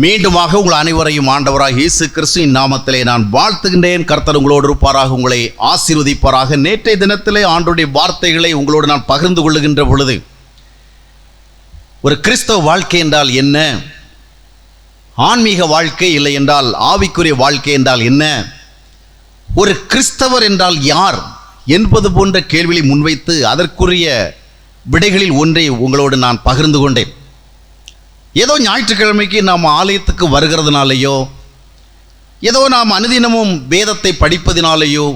மீண்டுமாக உங்கள் அனைவரையும் ஆண்டவராக இயேசு கிறிஸ்துவின் நாமத்திலே நான் வாழ்த்துகின்றேன். கர்த்தர் உங்களோடு இருப்பாராக, உங்களை ஆசீர்வதிப்பாராக. நேற்றைய தினத்திலே ஆண்டவருடைய வார்த்தைகளை உங்களோடு நான் பகிர்ந்து கொள்ளுகின்ற பொழுது, ஒரு கிறிஸ்தவ வாழ்க்கை என்றால் என்ன, ஆன்மீக வாழ்க்கை இல்லை என்றால் ஆவிக்குரிய வாழ்க்கை என்றால் என்ன, ஒரு கிறிஸ்தவர் என்றால் யார் என்பது போன்ற கேள்வியை முன்வைத்து அதற்குரிய விடைகளில் ஒன்றை உங்களோடு நான் பகிர்ந்து கொண்டேன். ஏதோ ஞாயிற்றுக்கிழமைக்கு நாம் ஆலயத்துக்கு வருகிறதுனாலேயோ, ஏதோ நாம் அனுதினமும் வேதத்தை படிப்பதினாலேயோ,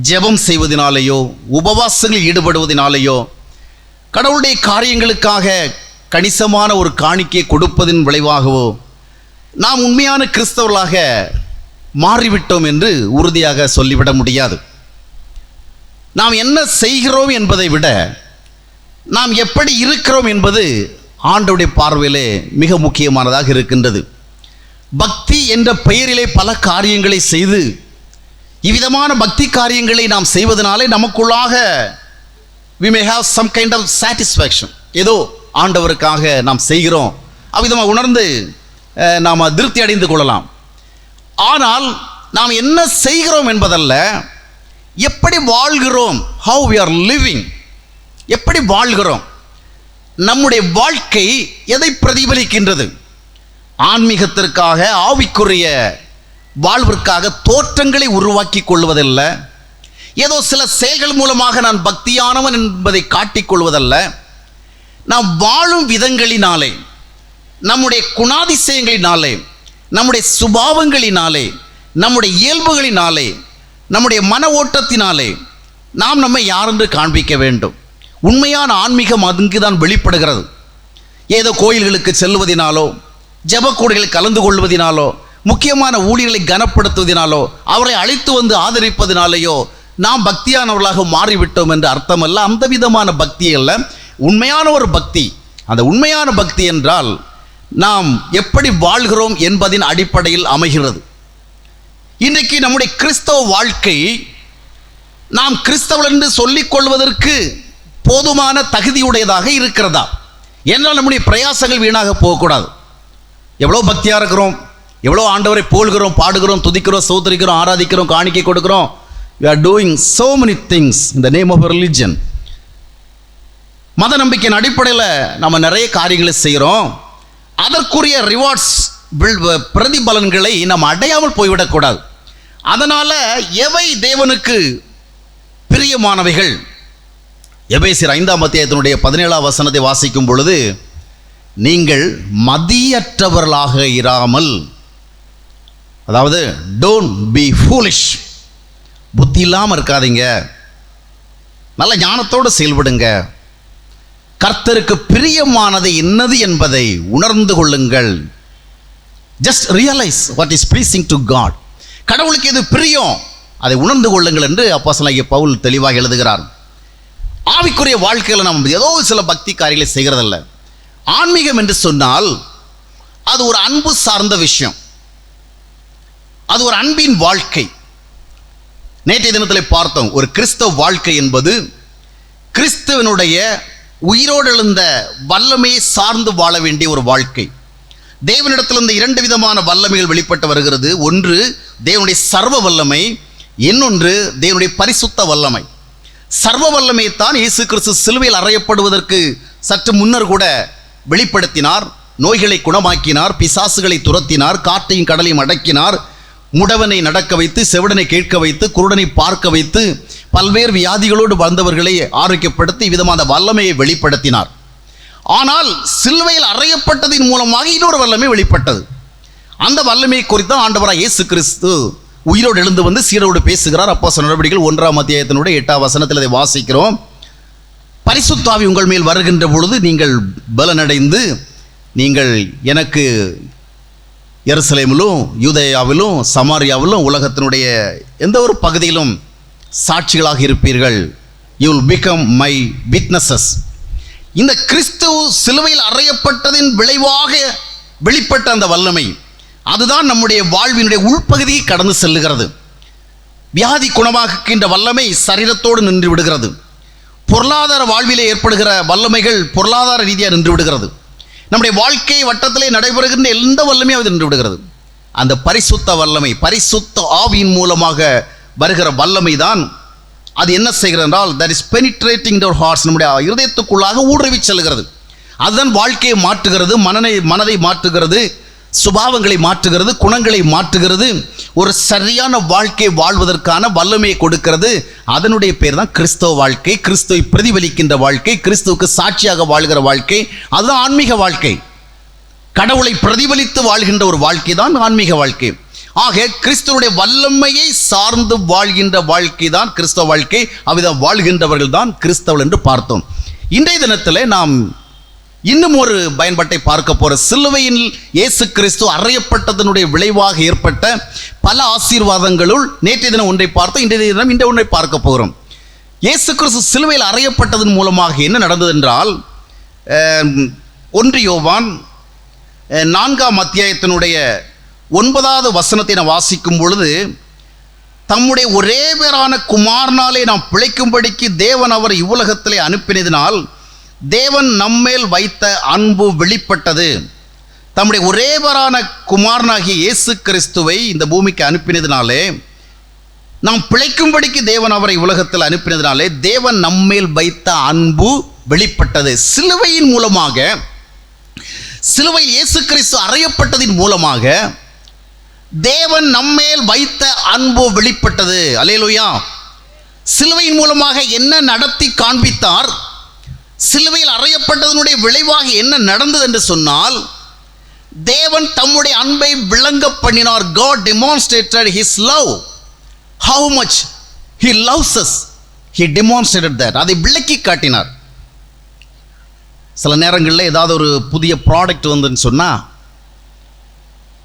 ஜெபம் செய்வதினாலேயோ, உபவாசங்களில் ஈடுபடுவதினாலேயோ, கடவுளுடைய காரியங்களுக்காக கணிசமான ஒரு காணிக்கையை கொடுப்பதின் விளைவாகவோ நாம் உண்மையான கிறிஸ்தவர்களாக மாறிவிட்டோம் என்று உறுதியாக சொல்லிவிட முடியாது. நாம் என்ன செய்கிறோம் என்பதை விட நாம் எப்படி இருக்கிறோம் என்பது ஆண்டவருடைய பார்வையிலே மிக முக்கியமானதாக இருக்கின்றது. பக்தி என்ற பெயரிலே பல காரியங்களை செய்து, இவ்விதமான பக்தி காரியங்களை நாம் செய்வதனாலே நமக்குள்ளாக we may have some kind of satisfaction. ஏதோ ஆண்டவருக்காக நாம் செய்கிறோம் அவ்விதமாக உணர்ந்து நாம் திருப்தி அடைந்து கொள்ளலாம். ஆனால் நாம் என்ன செய்கிறோம் என்பதல்ல, எப்படி வாழ்கிறோம், how we are living, எப்படி வாழ்கிறோம், நம்முடைய வாழ்க்கை எதை பிரதிபலிக்கின்றது. ஆன்மீகத்திற்காக, ஆவிக்குரிய வாழ்விற்காக தோற்றங்களை உருவாக்கி கொள்வதல்ல, ஏதோ சில செயல்கள் மூலமாக நான் பக்தியானவன் என்பதை காட்டிக்கொள்வதல்ல, நாம் வாழும் விதங்களினாலே, நம்முடைய குணாதிசயங்களினாலே, நம்முடைய சுபாவங்களினாலே, நம்முடைய இயல்புகளினாலே, நம்முடைய மன ஓட்டத்தினாலே நாம் நம்மை யாரென்று காண்பிக்க வேண்டும். உண்மையான ஆன்மீகம் அங்குதான் வெளிப்படுகிறது. ஏதோ கோயில்களுக்கு செல்வதினாலோ, ஜெபக்கூடுகளில் கலந்து கொள்வதினாலோ, முக்கியமான ஊழியர்களை கனப்படுத்துவதினாலோ, அவரை அழைத்து வந்து ஆதரிப்பதினாலேயோ நாம் பக்தியானவர்களாக மாறிவிட்டோம் என்று அர்த்தமல்ல. அந்த விதமான பக்தி அல்ல. உண்மையான ஒரு பக்தி, அந்த உண்மையான பக்தி என்றால் நாம் எப்படி வாழ்கிறோம் என்பதின் அடிப்படையில் அமைகிறது. இன்றைக்கு நம்முடைய கிறிஸ்தவ வாழ்க்கை நாம் கிறிஸ்தவர் என்று சொல்லிக் கொள்வதற்கு போதுமான தகுதியுடையதாக இருக்கிறதா என்றால் நம்முடைய பிரயாசங்கள் வீணாக போகக்கூடாது. எவ்வளோ பக்தியாக இருக்கிறோம், எவ்வளோ ஆண்டவரை போல்கிறோம், பாடுகிறோம், துதிக்கிறோம், ஸ்தோத்திரிக்கிறோம், ஆராதிக்கிறோம், காணிக்கை கொடுக்கிறோம். we are doing so many things in the name of religion. மத நம்பிக்கையின் அடிப்படையில் நம்ம நிறைய காரியங்களை செய்கிறோம். அதற்குரிய ரிவார்ட்ஸ், பிரதிபலன்களை நாம் அடையாமல் போய்விடக்கூடாது. அதனால் எவை தேவனுக்கு பிரியமானவைகள், எபேசியர் 5ஆம் அத்தியாயத்தினுடைய 17ஆம் வசனத்தை வாசிக்கும் பொழுது, நீங்கள் மதியற்றவர்களாக இராமல், அதாவது டோன்ட் பி ஃபூலிஷ், புத்தி இல்லாமல் இருக்காதீங்க, நல்ல ஞானத்தோடு செயல்படுங்க, கர்த்தருக்கு பிரியமானது என்னது என்பதை உணர்ந்து கொள்ளுங்கள். Just realise what is pleasing to God. கடவுளுக்கு எது பிரியம் அதை உணர்ந்து கொள்ளுங்கள் என்று அப்போஸ்தலனாகிய பவுல் தெளிவாக எழுதுகிறார். ஆவிக்குரிய வாழ்க்கையில் நாம் ஏதோ சில பக்தி காரியங்களை செய்கிறதில்ல. ஆன்மீகம் என்று சொன்னால் அது ஒரு அன்பு சார்ந்த விஷயம், அது ஒரு அன்பின் வாழ்க்கை. நேற்றைய தினத்தில் பார்த்தோம், ஒரு கிறிஸ்தவ வாழ்க்கை என்பது கிறிஸ்துவனுடைய உயிரோடு எழுந்த வல்லமையை சார்ந்து வாழ வேண்டிய ஒரு வாழ்க்கை. தேவனிடத்திலிருந்து 2 விதமான வல்லமைகள் வெளிப்பட்டு வருகிறது. ஒன்று தேவனுடைய சர்வ வல்லமை, இன்னொன்று தேவனுடைய பரிசுத்த வல்லமை. சர்வ வல்லமையைத்தான் இயேசு கிறிஸ்து சிலுவையில் அறையப்படுவதற்கு சற்று முன்னர் கூட வெளிப்படுத்தினார். நோய்களை குணமாக்கினார், பிசாசுகளை துரத்தினார், காற்றையும் கடலையும் அடக்கினார், முடவனை நடக்க வைத்து, செவிடனை கேட்க வைத்து, குருடனை பார்க்க வைத்து, பல்வேறு வியாதிகளோடு வந்தவர்களை ஆரோக்கியப்படுத்தி விதமான வல்லமையை வெளிப்படுத்தினார். ஆனால் சிலுவையில் அறையப்பட்டதின் மூலமாக இன்னொரு வல்லமை வெளிப்பட்டது. அந்த வல்லமையை குறித்து ஆண்டவராக இயேசு கிறிஸ்து உயிரோடு எழுந்து வந்து சீடரோடு பேசுகிறார். அப்போஸ்தலர் நடவடிக்கைகள் 1ஆம் அத்தியாயத்தினுடைய 8ஆம் வசனத்தில் அதை வாசிக்கிறோம். பரிசுத்த ஆவி உங்கள் மேல் வருகின்ற பொழுது நீங்கள் பலனடைந்து, நீங்கள் எனக்கு எருசலேமிலும், யூதேயாவிலும், சமாரியாவிலும், உலகத்தினுடைய எந்த ஒரு பகுதியிலும் சாட்சிகளாக இருப்பீர்கள். You will become my witnesses. இந்த கிறிஸ்து சிலுவையில் அறையப்பட்டதின் விளைவாக வெளிப்பட்ட அந்த வல்லமை, அதுதான் நம்முடைய வாழ்வினுடைய உள்பகுதியை கடந்து செல்லுகிறது. வியாதி குணமாக்குகின்ற வல்லமை சரீரத்தோடு நின்று விடுகிறது. பொருளாதார வாழ்விலே ஏற்படுகிற வல்லமைகள் பொருளாதார ரீதியாக நின்று விடுகிறது. நம்முடைய வாழ்க்கை வட்டத்திலே நடைபெறுகின்ற எந்த வல்லமையும் அது நின்று விடுகிறது. அந்த பரிசுத்த வல்லமை, பரிசுத்த ஆவியின் மூலமாக வருகிற வல்லமை தான் அது என்ன செய்கிறது என்றால், that is penetrating our hearts, நம்முடைய இருதயத்துக்குள்ளாக ஊடுருவி செல்கிறது. அதுதான் வாழ்க்கையை மாற்றுகிறது, மனதை மாற்றுகிறது, சுபாவங்களை மாற்றுகிறது, குணங்களை மாற்றுகிறது, ஒரு சரியான வாழ்க்கை வாழ்வதற்கான வல்லமையை கொடுக்கிறது. அதனுடைய பேர் தான் கிறிஸ்தவ வாழ்க்கை, கிறிஸ்துவை பிரதிபலிக்கின்ற வாழ்க்கை, கிறிஸ்துவுக்கு சாட்சியாக வாழ்கிற வாழ்க்கை. அதுதான் ஆன்மீக வாழ்க்கை. கடவுளை பிரதிபலித்து வாழ்கின்ற ஒரு வாழ்க்கை தான் ஆன்மீக வாழ்க்கை. ஆக கிறிஸ்துவனுடைய வல்லமையை சார்ந்து வாழ்கின்ற வாழ்க்கை தான் கிறிஸ்தவ வாழ்க்கை. அவ்விதம் வாழ்கின்றவர்கள் தான் கிறிஸ்தவர்கள் என்று பார்த்தோம். இன்றைய தினத்தில் நாம் இன்னும் ஒரு பயன்பாட்டை பார்க்க போற, சிலுவையில் இயேசு கிறிஸ்து அறையப்பட்டதனுடைய விளைவாக ஏற்பட்ட பல ஆசீர்வாதங்களுள் நேற்றைய தினம் ஒன்றை பார்த்தோம். இன்றைய தினம் இந்த ஒன்றை பார்க்க போகிறோம். இயேசு கிறிஸ்து சிலுவையில் அறையப்பட்டதன் மூலமாக என்ன நடந்தது என்றால், 1 யோவான் 4ஆம் அத்தியாயத்தினுடைய 9வது வசனத்தை நான் வாசிக்கும் பொழுது, தம்முடைய ஒரே பேரான குமாரனாலே நாம் பிழைக்கும்படிக்கு தேவன் அவர் இவ்வுலகத்திலே அனுப்பினதினால் தேவன் நம்மேல் வைத்த அன்பு வெளிப்பட்டது. தம்முடைய ஒரே பேரான குமாரனாகிய இயேசு கிறிஸ்துவை இந்த பூமிக்கு அனுப்பினதினாலே, நாம் பிழைக்கும்படிக்கு தேவன் அவரை உலகத்தில் அனுப்பினதினாலே தேவன் நம்மேல் வைத்த அன்பு வெளிப்பட்டது. சிலுவையின் மூலமாக, சிலுவையில் இயேசு கிறிஸ்து அறையப்பட்டதின் மூலமாக தேவன் நம்மேல் வைத்த அன்பு வெளிப்பட்டது. அல்லேலூயா. சிலுவையின் மூலமாக என்ன நடத்தி காண்பித்தார், சிலுவையில் அறையப்பட்டதனுடைய விளைவாக என்ன நடந்தது என்று சொன்னால், தேவன் தம்முடைய அன்பை விளங்க பண்ணினார். God demonstrated his love. How much he loves us, he demonstrated that. அதை விளக்கி காட்டினார். சில நேரங்களில் ஏதாவது ஒரு புதிய ப்ராடக்ட் வந்துன்னு சொன்னால்,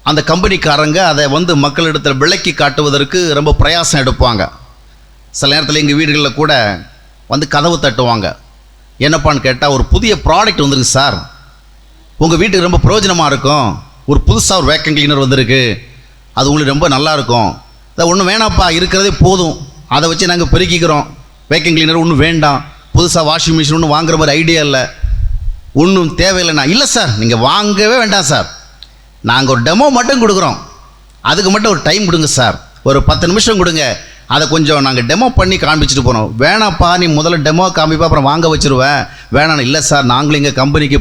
அந்த கம்பெனிக்காரங்க அதை மக்களிடத்தில் விளக்கி காட்டுவதற்கு ரொம்ப பிரயாசம் எடுப்பாங்க. சில நேரத்தில் எங்கள் வீடுகளில் கூட கதவு தட்டுவாங்க. என்னப்பான்னு கேட்டால், ஒரு புதிய ப்ராடக்ட் வந்துருக்கு சார், உங்கள் வீட்டுக்கு ரொம்ப பிரயோஜனமாக இருக்கும், ஒரு புதுசாக ஒரு வேக்கம் கிளீனர் வந்திருக்கு, அது உங்களுக்கு ரொம்ப நல்லா இருக்கும், அதை ஒன்றும் வேணாப்பா, இருக்கிறதே போதும், அதை வச்சு நாங்கள் பெருக்கிக்கிறோம், வேக்கம் கிளீனர் ஒன்றும் வேண்டாம், புதுசாக வாஷிங் மிஷின் ஒன்றும் வாங்குற மாதிரி ஐடியா இல்லை, ஒன்றும் தேவையில்லைண்ணா. இல்லை சார், நீங்கள் வாங்கவே வேண்டாம் சார், நாங்கள் ஒரு டெமோ மட்டும் கொடுக்குறோம், அதுக்கு மட்டும் ஒரு டைம் கொடுங்க சார், ஒரு 10 நிமிஷம் கொடுங்க, அதை கொஞ்சம் நாங்கள் டெமோ பண்ணி காண்பிச்சுட்டு போனோம். வேணாப்பா, நீ முதல்ல டெமோ காமிப்பா, அப்புறம் வாங்க வச்சுருவேன். வேணாம். இல்லை சார், நாங்களும் எங்கள் கம்பெனிக்கு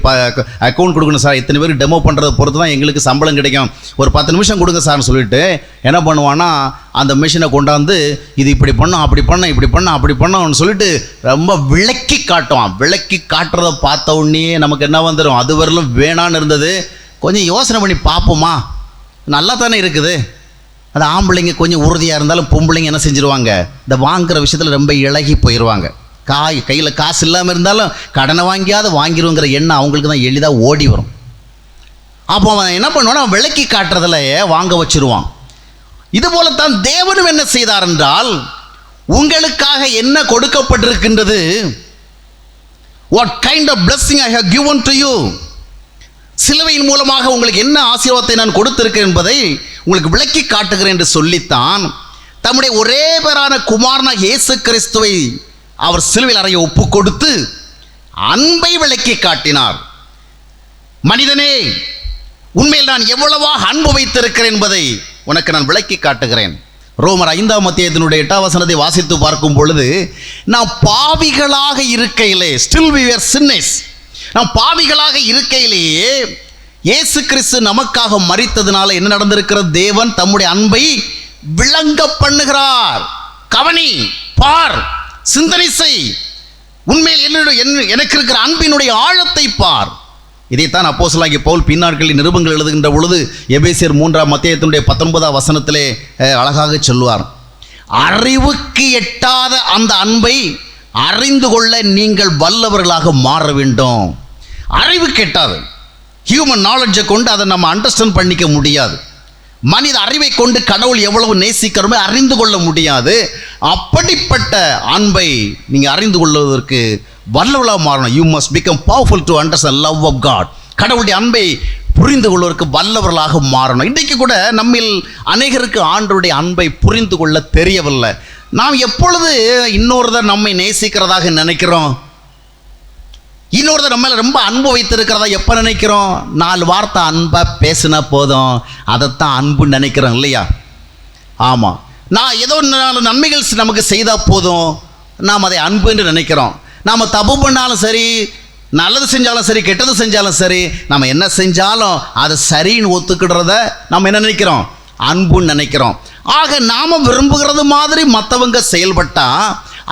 அக்கௌண்ட் கொடுக்கணும் சார், இத்தனை பேருக்கு டெமோ பண்ணுறதை பொறுத்து தான் எங்களுக்கு சம்பளம் கிடைக்கும், ஒரு 10 நிமிஷம் கொடுங்க சார்னு சொல்லிட்டு என்ன பண்ணுவான்னா, அந்த மிஷினை கொண்டாந்து இது இப்படி பண்ணோம், அப்படி பண்ணோம், இப்படி பண்ணோம், அப்படி பண்ணோம்னு சொல்லிட்டு ரொம்ப விளக்கி காட்டுவான். விளக்கி காட்டுறதை பார்த்த உடனே நமக்கு என்ன வந்துடும், அது வரலும் வேணான்னு இருந்தது, கொஞ்சம் யோசனை பண்ணி பார்ப்போமா, நல்லா தானே இருக்குது. அது ஆம்பளைங்க கொஞ்சம் உறுதியாக இருந்தாலும் பொம்பளைங்க என்ன செஞ்சுருவாங்க, இந்த வாங்குகிற விஷயத்தில் ரொம்ப இழகி போயிடுவாங்க. கையில் காசு இல்லாமல் இருந்தாலும் கடனை வாங்கியாவது வாங்கிடுவோங்கிற எண்ணம் அவங்களுக்கு தான் எளிதாக ஓடி வரும். அப்போ அவன் என்ன பண்ணுவான், அவன் விளக்கி காட்டுறதில் வாங்க வச்சிருவான். இது போலத்தான் தேவனும் என்ன செய்தார் என்றால், உங்களுக்காக என்ன கொடுக்கப்பட்டிருக்கின்றது, what kind of blessing I have given to you, சிலுவையின் மூலமாக உங்களுக்கு என்ன ஆசீர்வாதத்தை நான் கொடுத்திருக்கேன் என்பதை உங்களுக்கு விளக்கி காட்டுகிறேன் என்று சொல்லித்தான் தம்முடைய ஒரே பேரான குமாரனாகிய இயேசு கிறிஸ்துவை அவர் சிலுவையில் அறைய ஒப்பு கொடுத்து அன்பை விளக்கி காட்டினார். மனிதனே, உண்மையில் நான் எவ்வளவாக அன்பு வைத்திருக்கிறேன் என்பதை உனக்கு நான் விளக்கி காட்டுகிறேன். ரோமர் 5ஆம் அத்தியாயத்தினுடைய 8ஆம் வசனத்தை வாசித்து பார்க்கும் பொழுது, நாம் பாவிகளாக இருக்கையிலே, still we were sinners, நாம் பாவிகளாக இருக்கையிலேயே இயேசு கிறிஸ்து நமக்காக மரித்ததுனால என்ன நடந்திருக்கிறது, தேவன் தம்முடைய அன்பை விளங்க பண்ணுகிறார். கவனி, பார், சிந்தனை செய், உண்மையில் எனக்கு இருக்கிற அன்பினுடைய ஆழத்தை பார். இதைத்தான் அப்போஸ்தலனாகிய பவுல் பின்னாட்களில் நிருபங்கள் எழுதுகின்ற பொழுது எபேசியர் 3ஆம் அத்தியாயத்தினுடைய 19ஆம் வசனத்திலே அழகாக சொல்லுவார். அறிவுக்கு எட்டாத அந்த அன்பை அறிந்து கொள்ள நீங்கள் வல்லவர்களாக மாற வேண்டும். அறிவுக்கு எட்டாது, ஹியூமன் நாலேஜை கொண்டு அதை நம்ம அண்டர்ஸ்டாண்ட் பண்ணிக்க முடியாது. மனித அறிவை கொண்டு கடவுள் எவ்வளவு நேசிக்கிறோமே அறிந்து கொள்ள முடியாது. அப்படிப்பட்ட அன்பை நீங்கள் அறிந்து கொள்வதற்கு வல்லவர்களாக மாறணும். You must become powerful to understand love of God. கடவுளுடைய அன்பை புரிந்து கொள்வதற்கு வல்லவர்களாக மாறணும். இன்றைக்கு கூட நம்மில் அநேகருக்கு ஆண்டவருடைய அன்பை புரிந்து கொள்ள தெரியவில்லை. நாம் எப்பொழுது இன்னொருவர் நம்மை நேசிக்கிறதாக நினைக்கிறோம், இன்னொருத்தர் நம்ம மேலே ரொம்ப அன்பு வைத்திருக்கிறதா எப்போ நினைக்கிறோம்? 4 வார்த்தை அன்பாக பேசினா போதும், அதைத்தான் அன்புன்னு நினைக்கிறோம் இல்லையா? ஆமாம், நான் ஏதோ 4 நன்மைகள் நமக்கு செய்தால் போதும், நாம் அதை அன்பு என்று நினைக்கிறோம். நாம் தப்பு பண்ணாலும் சரி, நல்லது செஞ்சாலும் சரி, கெட்டது செஞ்சாலும் சரி, நம்ம என்ன செஞ்சாலும் அதை சரின்னு ஒத்துக்கிடுறத நம்ம என்ன நினைக்கிறோம்? அன்புன்னு நினைக்கிறோம். ஆக நாம் விரும்புகிறது மாதிரி மற்றவங்க செயல்பட்டா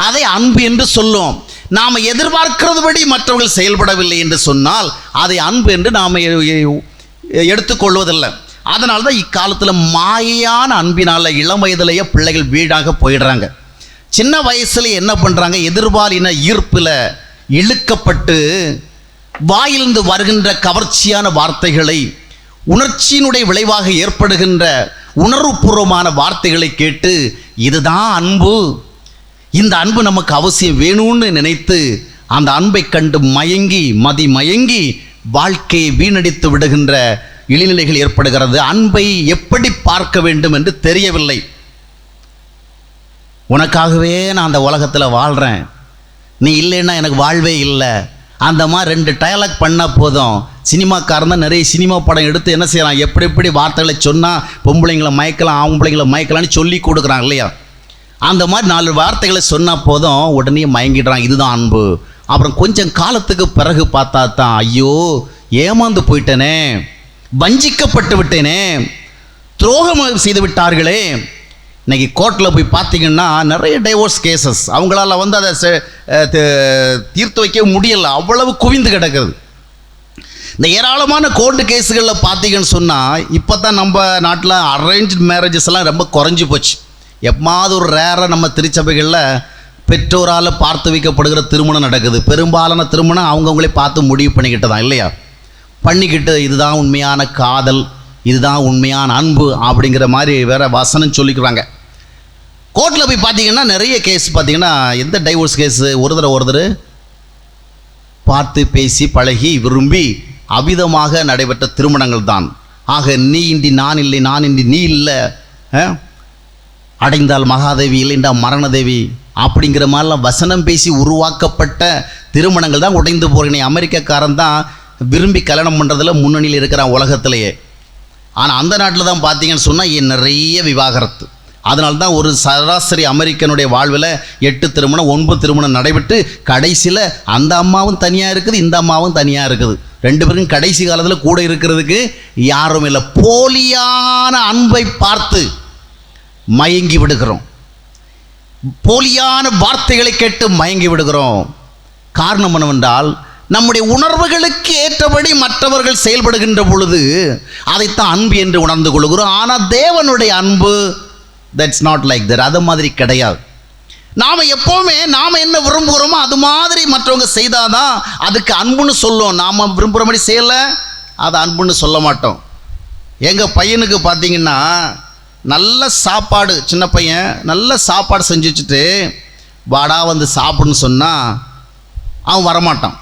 அதை அன்பு என்று சொல்லும். நாம் எதிர்பார்க்கிறதுபடி மற்றவர்கள் செயல்படவில்லை என்று சொன்னால் அதை அன்பு என்று நாம் எடுத்துக்கொள்வதில்லை. அதனால தான் இக்காலத்தில் மாயான அன்பினால் இளம் வயதிலேயே பிள்ளைகள் வீடாக போயிடுறாங்க. சின்ன வயசுல என்ன பண்ணுறாங்க? எதிர்பாலின ஈர்ப்பில் இழுக்கப்பட்டு வாயிலிருந்து வருகின்ற கவர்ச்சியான வார்த்தைகளை, உணர்ச்சியினுடைய விளைவாக ஏற்படுகின்ற உணர்வுபூர்வமான வார்த்தைகளை கேட்டு இதுதான் அன்பு, இந்த அன்பு நமக்கு அவசியம் வேணும்னு நினைத்து அந்த அன்பை கண்டு மயங்கி மயங்கி வாழ்க்கையை வீணடித்து விடுகின்ற இழிநிலைகள் ஏற்படுகிறது. அன்பை எப்படி பார்க்க வேண்டும் என்று தெரியவில்லை. உனக்காகவே நான் அந்த உலகத்தில் வாழ்கிறேன், நீ இல்லைன்னா எனக்கு வாழ்வே இல்லை, அந்த மாதிரி 2 டயலாக் பண்ணால் போதும். சினிமாக்காரன் தான் நிறைய சினிமா படம் எடுத்து என்ன செய்யலாம், எப்படி வார்த்தைகளை சொன்னால் பொம்பளைங்களை மயக்கலாம், ஆம்பளைங்களை மயக்கலாம்னு சொல்லி கொடுக்குறாங்க இல்லையா? அந்த மாதிரி 4 வார்த்தைகளை சொன்னால் போதும், உடனே மயங்கிடுறாங்க. இதுதான் அன்பு. அப்புறம் கொஞ்சம் காலத்துக்கு பிறகு பார்த்தா தான், ஐயோ ஏமாந்து போயிட்டேனே, வஞ்சிக்கப்பட்டு விட்டேனே, துரோகம் செய்து விட்டார்களே. இன்னைக்கு கோர்ட்டில் போய் பார்த்தீங்கன்னா நிறைய டைவோர்ஸ் கேசஸ், அவங்களால அதை தீர்த்து வைக்க முடியலை, அவ்வளவு குவிந்து கிடக்குது. இந்த ஏராளமான கோர்ட்டு கேஸுகளில் பார்த்தீங்கன்னு சொன்னால் இப்போ தான் நம்ம நாட்டில் அரேஞ்ச் மேரேஜஸ் எல்லாம் ரொம்ப குறைஞ்சி போச்சு. எப்போது ஒரு ரேராக நம்ம திருச்சபைகளில் பெற்றோரால் பார்த்து வைக்கப்படுகிற திருமணம் நடக்குது. பெரும்பாலான திருமணம் அவங்கவுங்களே பார்த்து முடிவு பண்ணிக்கிட்டு தான் இல்லையா, பண்ணிக்கிட்டு இதுதான் உண்மையான காதல், இதுதான் உண்மையான அன்பு அப்படிங்கிற மாதிரி வேறு வசனம் சொல்லிக்கிறாங்க. கோர்ட்டில் போய் பார்த்தீங்கன்னா நிறைய கேஸ் பார்த்தீங்கன்னா, எந்த டைவோர்ஸ் கேஸு, ஒருத்தர் பார்த்து பேசி பழகி விரும்பி அவிதமாக நடைபெற்ற திருமணங்கள் தான். ஆக நீ இன்றி நான் இல்லை, நான் இன்றி நீ இல்லை, அடைந்தால் மகாதேவி இல்லைண்டா மரணதேவி அப்படிங்கிற மாதிரிலாம் வசனம் பேசி உருவாக்கப்பட்ட திருமணங்கள் தான் உடைந்து போகிறேன். அமெரிக்காக்காரன் தான் விரும்பி கல்யாணம் பண்ணுறதுல முன்னணியில் இருக்கிறான் உலகத்திலேயே. ஆனால் அந்த நாட்டில் தான் பார்த்தீங்கன்னு சொன்னால் நிறைய விவாகரத்து. அதனால தான் ஒரு சராசரி அமெரிக்கனுடைய வாழ்வில் 8 திருமணம் 9 திருமணம் நடைபெற்று கடைசியில் அந்த அம்மாவும் தனியாக இருக்குது, இந்த அம்மாவும் தனியாக இருக்குது. 2 பேரும் கடைசி காலத்தில் கூட இருக்கிறதுக்கு யாரும் இல்லை. போலியான அன்பை பார்த்து மயங்கி விடுகிறோம், போலியான வார்த்தைகளை கேட்டு மயங்கி விடுகிறோம். காரணம் என்னவென்றால், நம்முடைய உணர்வுகளுக்கு ஏற்றபடி மற்றவர்கள் செயல்படுகின்ற பொழுது அதைத்தான் அன்பு என்று உணர்ந்து கொள்கிறோம். ஆனால் தேவனுடைய அன்பு தட்ஸ் நாட் லைக் தட், அது மாதிரி கிடையாது. நாம் எப்போவுமே நாம் என்ன விரும்புகிறோமோ அது மாதிரி மற்றவங்க செய்தாதான் அதுக்கு அன்புன்னு சொல்லுவோம். நாம் விரும்புகிற மாதிரி செய்யலை, அது அன்புன்னு சொல்ல மாட்டோம். எங்கள் பையனுக்கு பார்த்தீங்கன்னா நல்ல சாப்பாடு, சின்ன பையன் நல்ல சாப்பாடு செஞ்சு வச்சுட்டு வாடா வந்து சாப்பிடுன்னு சொன்னால் அவன் வரமாட்டான்.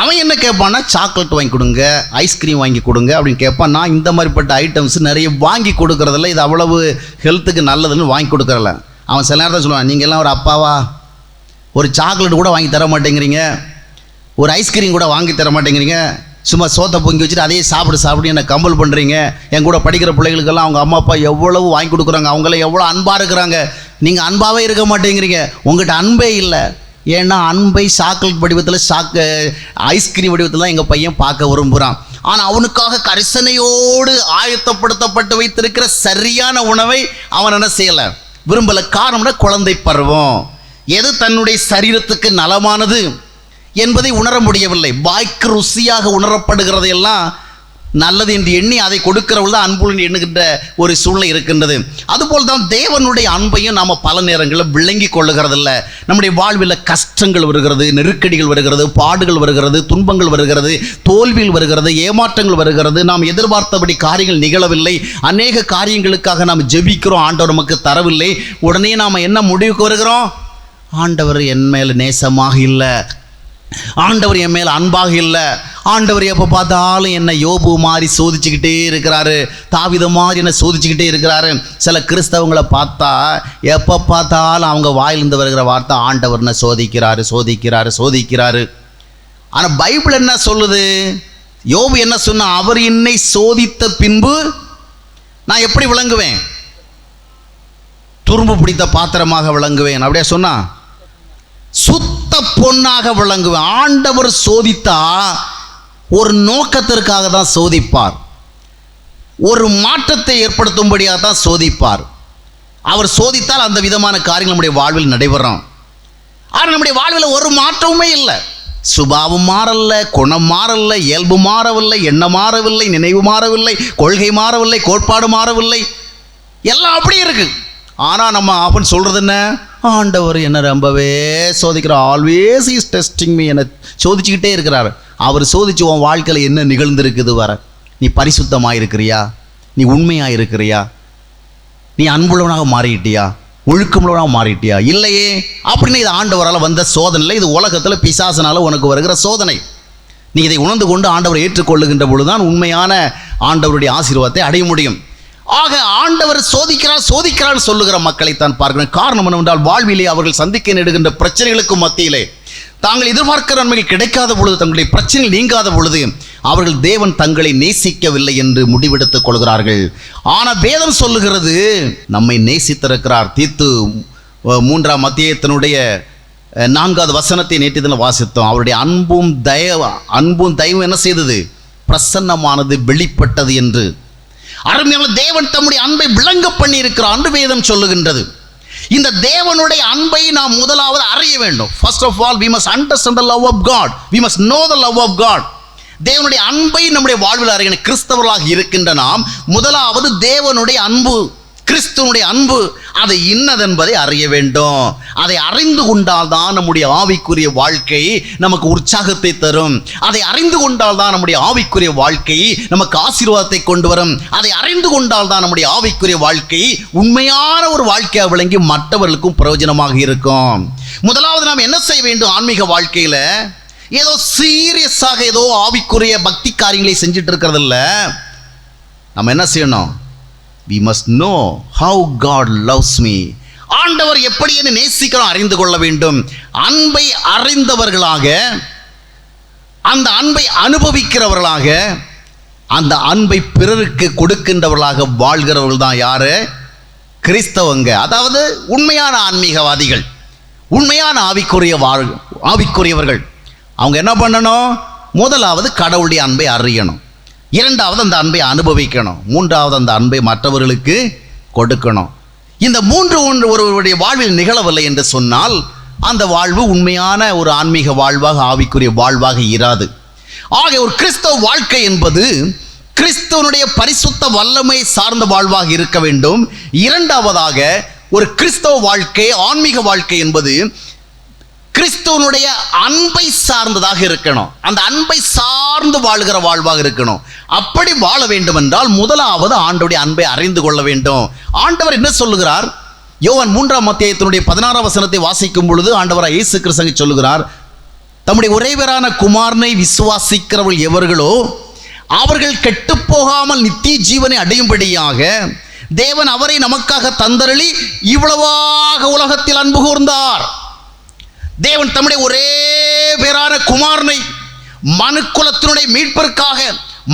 அவன் என்ன கேட்பான்னா, சாக்லேட் வாங்கி கொடுங்க, ஐஸ்கிரீம் வாங்கி கொடுங்க அப்படின்னு கேட்பான். நான் இந்த மாதிரிப்பட்ட ஐட்டம்ஸ் நிறைய வாங்கி கொடுக்குறதில்ல, இது அவ்வளவு ஹெல்த்துக்கு நல்லதுன்னு வாங்கி கொடுக்குறல. அவன் சில நேரத்தில் சொல்லுவான், நீங்கள் எல்லாம் ஒரு அப்பாவா, ஒரு சாக்லேட் கூட வாங்கி தர மாட்டேங்கிறீங்க, ஒரு ஐஸ்கிரீம் கூட வாங்கி தர மாட்டேங்கிறீங்க, சும்மா சோத்தை பொங்கி வச்சுட்டு அதையே சாப்பிடு என்னை கம்பல் பண்ணுறீங்க. என் கூட படிக்கிற பிள்ளைகளுக்கெல்லாம் அவங்க அம்மா அப்பா எவ்வளவு வாங்கி கொடுக்குறாங்க, அவங்கள எவ்வளோ அன்பாக இருக்கிறாங்க, நீங்கள் அன்பாகவே இருக்க மாட்டேங்கிறீங்க, உங்கள்கிட்ட அன்பே இல்லை. ஏன்னா அன்பை சாக்லேட் வடிவத்தில் ஐஸ்கிரீம் வடிவத்தில் தான் எங்கள் பையன் பார்க்க விரும்புகிறான். ஆனால் அவனுக்காக கரிசனையோடு ஆயத்தப்படுத்தப்பட்டு வைத்திருக்கிற சரியான உணவை அவன் என்ன செய்யலை, விரும்பலை. காரணம்னா குழந்தை பருவம், எது தன்னுடைய சரீரத்துக்கு நலமானது என்பதை உணர முடியவில்லை. வாய்க்கு ருசியாக உணரப்படுகிறது எல்லாம் நல்லது என்று எண்ணி அதை கொடுக்கிறவள் தான் அன்புடன் எண்ணுகின்ற ஒரு சூழ்நிலை இருக்கின்றது. அதுபோல் தான் தேவனுடைய அன்பையும் நாம் பல நேரங்களில் விளங்கி கொள்ளுகிறதில்ல. நம்முடைய வாழ்வில் கஷ்டங்கள் வருகிறது, நெருக்கடிகள் வருகிறது, பாடுகள் வருகிறது, துன்பங்கள் வருகிறது, தோல்வியில் வருகிறது, ஏமாற்றங்கள் வருகிறது, நாம் எதிர்பார்த்தபடி காரியங்கள் நிகழவில்லை, அநேக காரியங்களுக்காக நாம் ஜெபிக்கிறோம், ஆண்டவர் நமக்கு தரவில்லை. உடனே நாம் என்ன முடிவுக்கு வருகிறோம், ஆண்டவர் என் மேல் நேசமாக இல்லை, ஆண்டவர் என் மேல் அன்பாக இல்லை, ஆண்டவர் எப்போ பார்த்தாலும் என்னை யோபு மாதிரி சோதிச்சுக்கிட்டே இருக்கிறாரு, தாவீது மாதிரி என்னை சோதிச்சுக்கிட்டே இருக்கிறாரு. சில கிறிஸ்தவங்களை பார்த்தா எப்போ பார்த்தாலும் அவங்க வாயிலிருந்து வருகிற வார்த்தை, ஆண்டவர்னை சோதிக்கிறாரு சோதிக்கிறாரு சோதிக்கிறாரு. ஆனால் பைபிள் என்ன சொல்லுது? யோபு என்ன சொன்னா? அவர் என்னை சோதித்த பின்பு நான் எப்படி விளங்குவேன்? துரும்பு பிடித்த பாத்திரமாக விளங்குவேன். அப்படியே சொன்னா சுத்த பொன்னாக விளங்குவேன். ஆண்டவர் சோதித்தா ஒரு நோக்கத்திற்காக தான் சோதிப்பார், ஒரு மாற்றத்தை ஏற்படுத்தும்படியாக தான் சோதிப்பார். அவர் சோதித்தால் அந்த விதமான காரியங்கள் நம்முடைய வாழ்வில் நடைபெறும். ஆனால் நம்முடைய வாழ்வில் ஒரு மாற்றமுமே இல்லை. சுபாவம் மாறல்ல, குணம் மாறல்ல, இயல்பு மாறவில்லை, எண்ணம் மாறவில்லை, நினைவு மாறவில்லை, கொள்கை மாறவில்லை, கோட்பாடு மாறவில்லை, எல்லாம் அப்படி இருக்கு. ஆனால் நம்ம அவன் சொல்றது என்ன? ஆண்டவர் என்ன ரொம்பவே சோதிக்கிறார். Always is testing me. என்னை சோதிச்சுக்கிட்டே இருக்கிறார். அவர் சோதிச்சு உன் வாழ்க்கையில் என்ன நிகழ்ந்திருக்குது வர? நீ பரிசுத்தமாக இருக்கிறியா? நீ உண்மையாக இருக்கிறியா? நீ அன்புள்ளவனாக மாறிட்டியா? ஒழுக்கமுள்ளவனாக மாறிட்டியா? இல்லையே. அப்படின்னு இது ஆண்டவரால் வந்த சோதனை இல்லை. இது உலகத்தில் பிசாசனால உனக்கு வருகிற சோதனை. நீ இதை உணர்ந்து கொண்டு ஆண்டவரை ஏற்றுக்கொள்ளுகின்ற பொழுதுதான் உண்மையான ஆண்டவருடைய ஆசீர்வாதத்தை அடைய முடியும். ஆக ஆண்டவர் சோதிக்கிறார் சொல்லுகிற மக்களை தான் பார்க்கிறேன். காரணம் என்னவென்றால், வாழ்விலே அவர்கள் சந்திக்க நேடுகின்ற பிரச்சனைகளுக்கு மத்தியிலே தாங்கள் எதிர்பார்க்கிற நன்மைகள் கிடைக்காத பொழுது, தங்களுடைய பிரச்சனைகள் நீங்காத பொழுது அவர்கள் தேவன் தங்களை நேசிக்கவில்லை என்று முடிவெடுத்துக் கொள்கிறார்கள். ஆனால் வேதம் சொல்லுகிறது நம்மை நேசித்திருக்கிறார். தீத்து 3ஆம் அத்தியாயத்தினுடைய 4வது வசனத்தை நேற்று தினம் வாசித்தோம். அவருடைய அன்பும் தயவும் என்ன செய்தது? பிரசன்னமானது, வெளிப்பட்டது என்று. அருமையான தேவன் தம்முடைய அன்பை விளங்க பண்ணி இருக்கிறார் என்று வேதம் சொல்லுகின்றது. இந்த தேவனுடைய அன்பை நாம் முதலாவது அறிய வேண்டும். First of all, we must understand the love of God. We must know the love of God. தேவனுடைய அன்பை நம்முடைய வாழ்வில் அறிய கிறிஸ்தவர்களாக இருக்கின்ற நாம் முதலாவது தேவனுடைய அன்பு, கிறிஸ்துவனுடைய அன்பு அதை இன்னதென்பதை அறிய வேண்டும். அதை அறிந்து கொண்டால்தான் நம்முடைய ஆவிக்குரிய வாழ்க்கை நமக்கு உற்சாகத்தை தரும். அதை அறிந்து கொண்டால்தான் நம்முடைய ஆவிக்குரிய வாழ்க்கை நமக்கு ஆசீர்வாதத்தை கொண்டு வரும். அதை அறிந்து கொண்டால்தான் நம்முடைய ஆவிக்குரிய வாழ்க்கை உண்மையான ஒரு வாழ்க்கையாக விளங்கி மற்றவர்களுக்கும் பிரயோஜனமாக இருக்கும். முதலாவது நாம் என்ன செய்ய வேண்டும்? ஆன்மீக வாழ்க்கையில் ஏதோ சீரியஸாக ஏதோ ஆவிக்குரிய பக்தி காரியங்களை செஞ்சுட்டு இருக்கிறதில்ல. நம்ம என்ன செய்யணும்? We must know how God loves me. ஆண்டவர் எப்படி என்னை நேசிக்கிறோம் அறிந்து கொள்ள வேண்டும். அன்பை அறிந்தவர்களாக, அந்த அன்பை அனுபவிக்கிறவர்களாக, அந்த அன்பை பிறருக்கு கொடுக்கின்றவர்களாக வாழ்கிறவர்கள் தான் யாரு? கிறிஸ்தவங்க. அதாவது உண்மையான ஆன்மீகவாதிகள், உண்மையான ஆவிக்குரியவர்கள். அவங்க என்ன பண்ணணும்? முதலாவது கடவுளுடைய அன்பை அறியணும், இரண்டாவது அந்த அன்பை அனுபவிக்கணும், மூன்றாவது அந்த அன்பை மற்றவர்களுக்கு கொடுக்கணும். இந்த மூன்று ஒருவருடைய வாழ்வில் நிகழவில்லை என்று சொன்னால் அந்த வாழ்வு உண்மையான ஒரு ஆன்மீக வாழ்வாக, ஆவிக்குரிய வாழ்வாக இராது. ஆக ஒரு கிறிஸ்தவ வாழ்க்கை என்பது கிறிஸ்தவனுடைய பரிசுத்த வல்லமை சார்ந்த வாழ்வாக இருக்க வேண்டும். இரண்டாவதாக ஒரு கிறிஸ்தவ வாழ்க்கை, ஆன்மீக வாழ்க்கை என்பது கிறிஸ்துவனுடைய அன்பை சார்ந்ததாக இருக்கணும். அந்த அன்பை சார்ந்து வாழ்கிற வாழ்வாக இருக்கணும். அப்படி வாழ வேண்டும் என்றால் முதலாவது ஆண்டவருடைய அன்பை அறிந்து கொள்ள வேண்டும். ஆண்டவர் என்ன சொல்லுகிறார்? யோவான் 3ஆம் அத்தியாயத்தினுடைய 16ஆம் வசனத்தை வாசிக்கும் பொழுது ஆண்டவராய் இயேசு கிறிஸ்து சொல்லுகிறார், தம்முடைய ஒரேவரான குமாரனை விசுவாசிக்கிறவர்கள் எவர்களோ அவர்கள் கெட்டுப் போகாமல் நித்திய ஜீவனை அடையும்படியாக தேவன் அவரை நமக்காக தந்தருளி இவ்வளவாக உலகத்தில் அன்பு கூர்ந்தார். தேவன் தம்முடைய ஒரே பேரான குமாரனை மனுக்குலத்தினுடைய மீட்பிற்காக,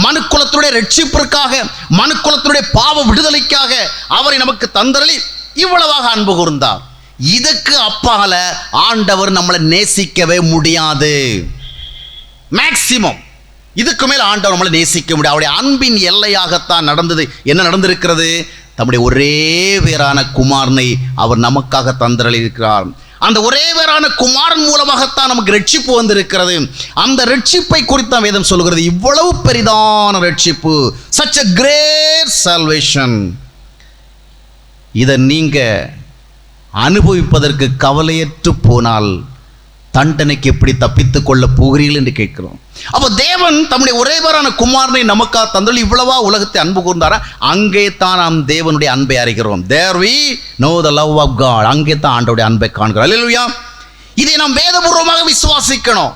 மனுக்குலத்தினுடைய ரட்சிப்பிற்காக, மனுக்குலத்தினுடைய பாவ விடுதலைக்காக அவரை நமக்கு தந்தருளி இவ்வளவாக அன்பு கூர்ந்தார். இதுக்கு அப்பால ஆண்டவர் நம்மளை நேசிக்கவே முடியாது. மேக்சிமம் இதுக்கு மேல் ஆண்டவர் நம்மளை நேசிக்க முடியாது. அவருடைய அன்பின் எல்லையாகத்தான் நடந்தது. என்ன நடந்திருக்கிறது? தம்முடைய ஒரே பேரான குமாரனை அவர் நமக்காக தந்தருளி இருக்கிறார். அந்த ஒரே பேரான குமாரன் மூலமாகத்தான் நமக்கு ரட்சிப்பு வந்திருக்கிறது. அந்த ரட்சிப்பை குறித்த வேதம் சொல்கிறது, இவ்வளவு பெரிதான ரட்சிப்பு, such a great salvation. இதை நீங்க அனுபவிப்பதற்கு கவலையற்று போனால் தண்டனைக்கு எப்படி தப்பித்துக் கொள்ள போகிறீர்கள் என்று கேட்கிறோம். அப்போ தேவன் தம்முடைய ஒரேவரான குமாரனை நமக்காக தந்தருளி இவ்வளவா உலகத்தை அன்பு கூர்ந்தாரா? அங்கே தான் நாம் தேவனுடைய அன்பை அறிகிறோம். There we know the love of God. அங்கே தான் ஆண்டவருடைய அன்பை காண்கிறோம். அல்லேலூயா. இதை நாம் வேதபூர்வமாக விசுவாசிக்கணும்.